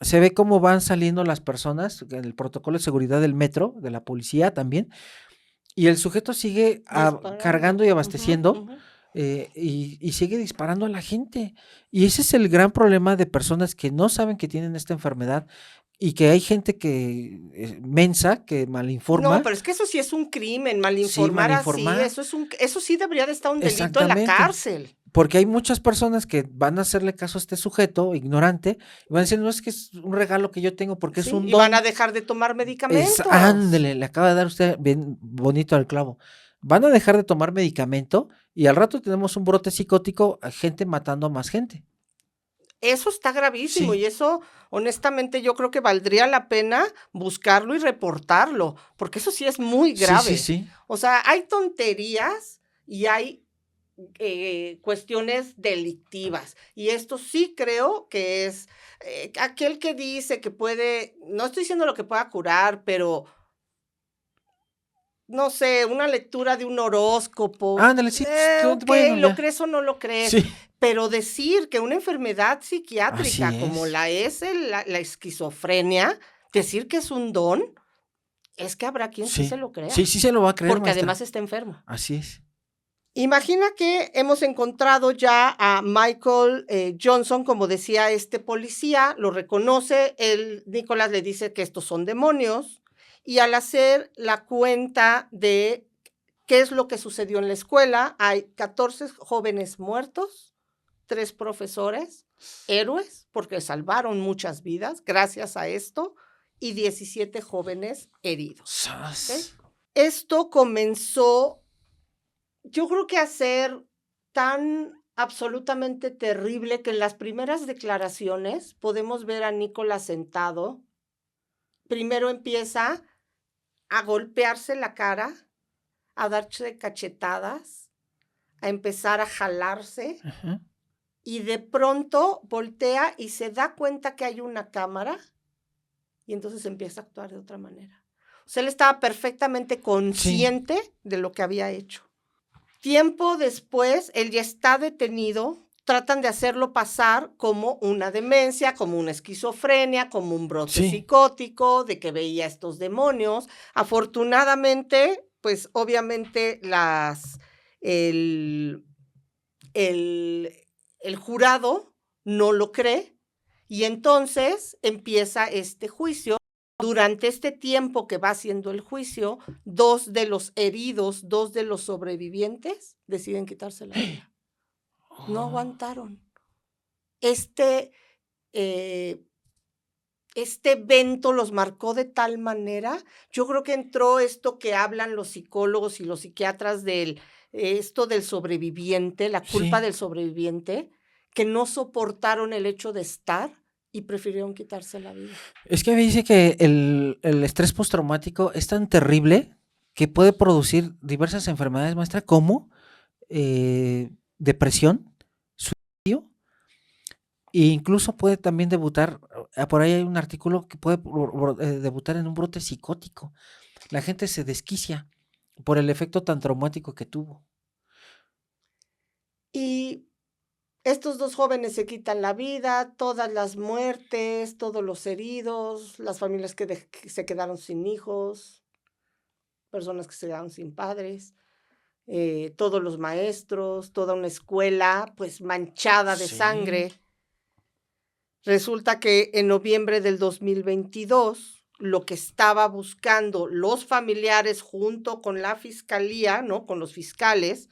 se ve cómo van saliendo las personas en el protocolo de seguridad del metro, de la policía también, y el sujeto sigue cargando y abasteciendo, y sigue disparando a la gente. Y ese es el gran problema de personas que no saben que tienen esta enfermedad, y que hay gente que mensa, que No, malinforma. pero es que eso sí es un crimen, Sí, malinformar así, malinformar. eso sí debería de estar un delito en la Exactamente. cárcel. Porque hay muchas personas que van a hacerle caso a este sujeto ignorante y van a decir, no, es que es un regalo que yo tengo porque es Sí, un y van a don. dejar de tomar medicamentos. Ándele, le acaba de dar usted bien bonito al clavo. Van a dejar de tomar medicamento y al rato tenemos un brote psicótico, a gente matando a más gente. Eso está gravísimo Sí, y eso, honestamente, yo creo que valdría la pena buscarlo y reportarlo, porque eso sí es muy sí, sí, grave. sí. O sea, hay tonterías y hay cuestiones delictivas. Y esto sí creo que es aquel que dice que puede, no estoy diciendo lo que pueda curar, pero no sé, una lectura de un horóscopo, Ándale, sí, ok, bueno, lo ya. crees o no lo crees, Sí, pero decir que una enfermedad psiquiátrica así como es. la es la esquizofrenia, decir que es un don, es que habrá quien sí se Sí, lo sí, crea, sí se lo va a creer, porque maestra. además está enfermo. Así es. Imagina que hemos encontrado ya a Michael Johnson, como decía este policía, lo reconoce, Nicolás le dice que estos son demonios, y al hacer la cuenta de qué es lo que sucedió en la escuela, hay 14 jóvenes muertos, 3 profesores, héroes, porque salvaron muchas vidas gracias a esto, y 17 jóvenes heridos. ¿Okay? Sas. Esto comenzó, yo creo que a ser tan absolutamente terrible que en las primeras declaraciones podemos ver a Nicolás sentado. Primero empieza a golpearse la cara, a darse cachetadas, a empezar a jalarse Ajá. y de pronto voltea y se da cuenta que hay una cámara y entonces empieza a actuar de otra manera. O sea, él estaba perfectamente Sí, consciente de lo que había hecho. Tiempo después, él ya está detenido, tratan de hacerlo pasar como una demencia, como una esquizofrenia, como un brote sí, psicótico, de que veía estos demonios. Afortunadamente, pues obviamente el, el jurado no lo cree y entonces empieza este juicio. Durante este tiempo que va haciendo el juicio, 2 de los heridos, 2 de los sobrevivientes deciden quitarse la vida. No Oh, aguantaron. Este, eh, este evento los marcó de tal manera, yo creo que entró esto que hablan los psicólogos y los psiquiatras esto del sobreviviente, la culpa sí. del sobreviviente, que no soportaron el hecho de estar y prefirieron quitarse la vida. Es que me dice que el estrés postraumático es tan terrible que puede producir diversas enfermedades, maestra, como depresión, suicidio, e incluso puede también debutar, por ahí hay un artículo que puede debutar en un brote psicótico. La gente se desquicia por el efecto tan traumático que tuvo. Y estos 2 jóvenes se quitan la vida, todas las muertes, todos los heridos, las familias que se quedaron sin hijos, personas que se quedaron sin padres, todos los maestros, toda una escuela pues manchada de Sí, sangre. Resulta que en noviembre del 2022, lo que estaba buscando los familiares junto con la fiscalía, ¿no? Con los fiscales,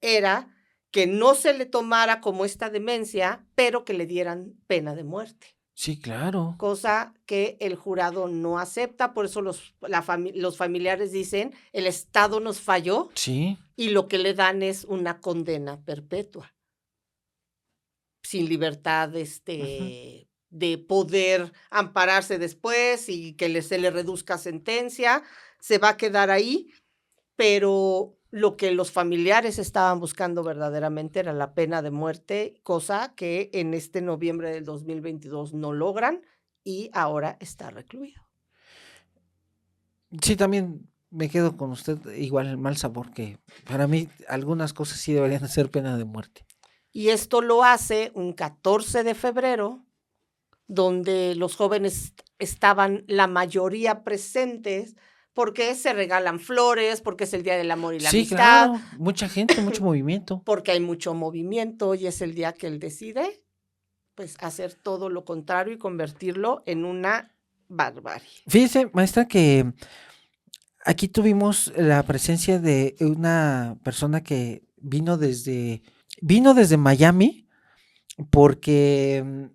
era que no se le tomara como esta demencia, pero que le dieran pena de muerte, sí, claro. cosa que el jurado no acepta, por eso los familiares dicen, el Estado nos falló Sí, y lo que le dan es una condena perpetua, sin libertad ujú. de poder ampararse después y que se le reduzca sentencia, se va a quedar ahí, pero lo que los familiares estaban buscando verdaderamente era la pena de muerte, cosa que en este noviembre del 2022 no logran y ahora está recluido. Sí, también me quedo con usted, igual el mal sabor que para mí algunas cosas sí deberían ser pena de muerte. Y esto lo hace un 14 de febrero, donde los jóvenes estaban la mayoría presentes porque se regalan flores, porque es el Día del Amor y la Sí, Amistad, claro, mucha gente, mucho movimiento. porque hay mucho movimiento y es el día que él decide pues hacer todo lo contrario y convertirlo en una barbarie. Fíjese, maestra, que aquí tuvimos la presencia de una persona que vino desde Miami porque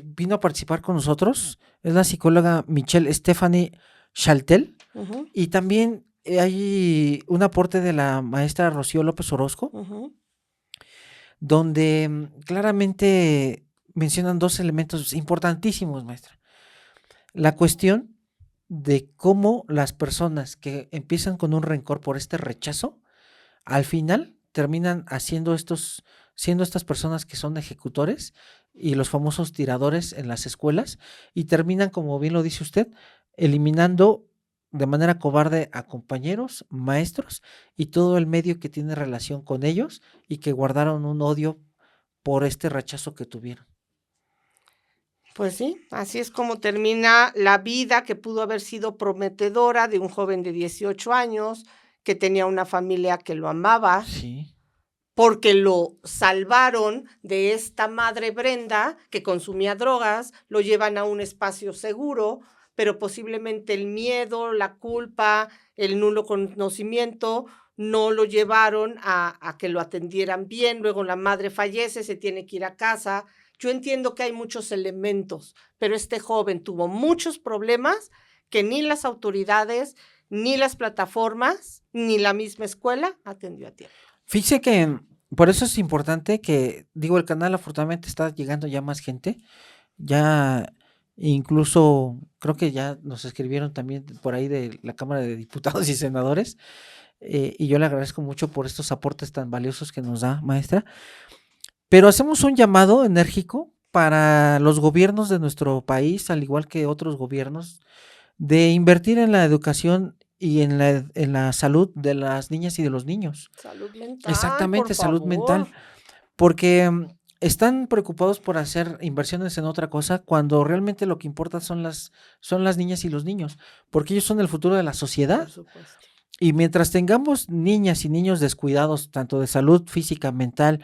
vino a participar con nosotros. Es la psicóloga Michelle Stephanie Chaltel. Ujú, Y también hay un aporte de la maestra Rocío López Orozco, ujú. donde claramente mencionan dos elementos importantísimos, maestra. La cuestión de cómo las personas que empiezan con un rencor por este rechazo, al final terminan siendo estas personas que son ejecutores y los famosos tiradores en las escuelas, y terminan, como bien lo dice usted, eliminando de manera cobarde a compañeros, maestros y todo el medio que tiene relación con ellos y que guardaron un odio por este rechazo que tuvieron. Pues sí, así es como termina la vida que pudo haber sido prometedora de un joven de 18 años, que tenía una familia que lo amaba, Sí, porque lo salvaron de esta madre Brenda que consumía drogas, lo llevan a un espacio seguro, pero posiblemente el miedo, la culpa, el nulo conocimiento no lo llevaron a que lo atendieran bien. Luego la madre fallece, se tiene que ir a casa. Yo entiendo que hay muchos elementos, pero este joven tuvo muchos problemas que ni las autoridades, ni las plataformas, ni la misma escuela atendió a tiempo. fíjese que por eso es importante que, digo, el canal afortunadamente está llegando ya más gente, ya incluso creo que ya nos escribieron también por ahí de la Cámara de Diputados y Senadores, y yo le agradezco mucho por estos aportes tan valiosos que nos da, maestra, pero hacemos un llamado enérgico para los gobiernos de nuestro país, al igual que otros gobiernos, de invertir en la educación y en la salud de las niñas y de los niños. Salud mental, Exactamente, por salud mental, favor. porque están preocupados por hacer inversiones en otra cosa cuando realmente lo que importa son las niñas y los niños, porque ellos son el futuro de la Por sociedad. supuesto. Y mientras tengamos niñas y niños descuidados, tanto de salud física, mental,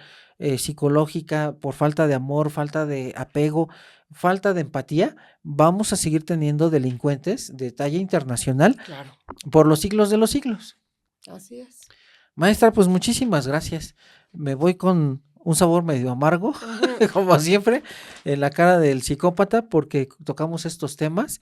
psicológica, por falta de amor, falta de apego, falta de empatía, vamos a seguir teniendo delincuentes de talla internacional Claro, por los siglos de los siglos. así es. Maestra, pues muchísimas gracias. Me voy con un sabor medio amargo, Ujú. como siempre, en la cara del psicópata, porque tocamos estos temas.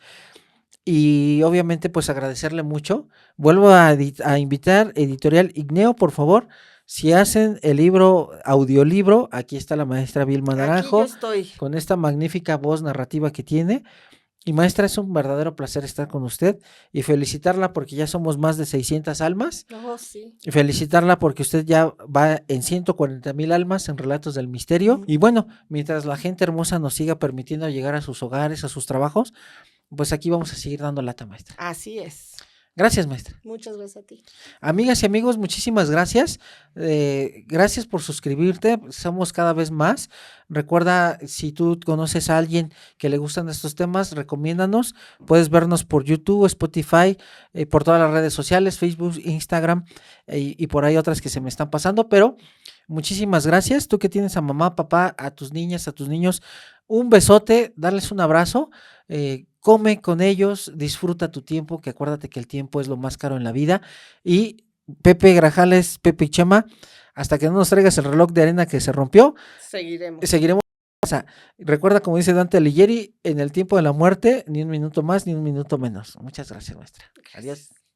Y obviamente, pues agradecerle mucho. Vuelvo a invitar Editorial Igneo, por favor. Si hacen el libro, audiolibro, aquí está la maestra Vilma Aquí yo Naranjo, estoy. con esta magnífica voz narrativa que tiene. Y maestra, es un verdadero placer estar con usted y felicitarla porque ya somos más de 600 almas. Oh, sí. Y felicitarla porque usted ya va en 140,000 almas en Relatos del Misterio. Ujú. Y bueno, mientras la gente hermosa nos siga permitiendo llegar a sus hogares, a sus trabajos, pues aquí vamos a seguir dando lata, maestra. Así es. Gracias, maestra. Muchas gracias a ti. Amigas y amigos, muchísimas gracias. Gracias por suscribirte. Somos cada vez más. Recuerda, si tú conoces a alguien que le gustan estos temas, recomiéndanos. Puedes vernos por YouTube, Spotify, por todas las redes sociales, Facebook, Instagram, y por ahí otras que se me están pasando. Pero muchísimas gracias. Tú que tienes a mamá, papá, a tus niñas, a tus niños, un besote, darles un abrazo. Come con ellos, disfruta tu tiempo, que acuérdate que el tiempo es lo más caro en la vida. Y Pepe Grajales, Pepe y Chema, hasta que no nos traigas el reloj de arena que se rompió, Seguiremos. seguiremos. Recuerda, como dice Dante Alighieri, en el tiempo de la muerte, ni un minuto más, ni un minuto menos. Muchas gracias, maestra. Adiós. Gracias.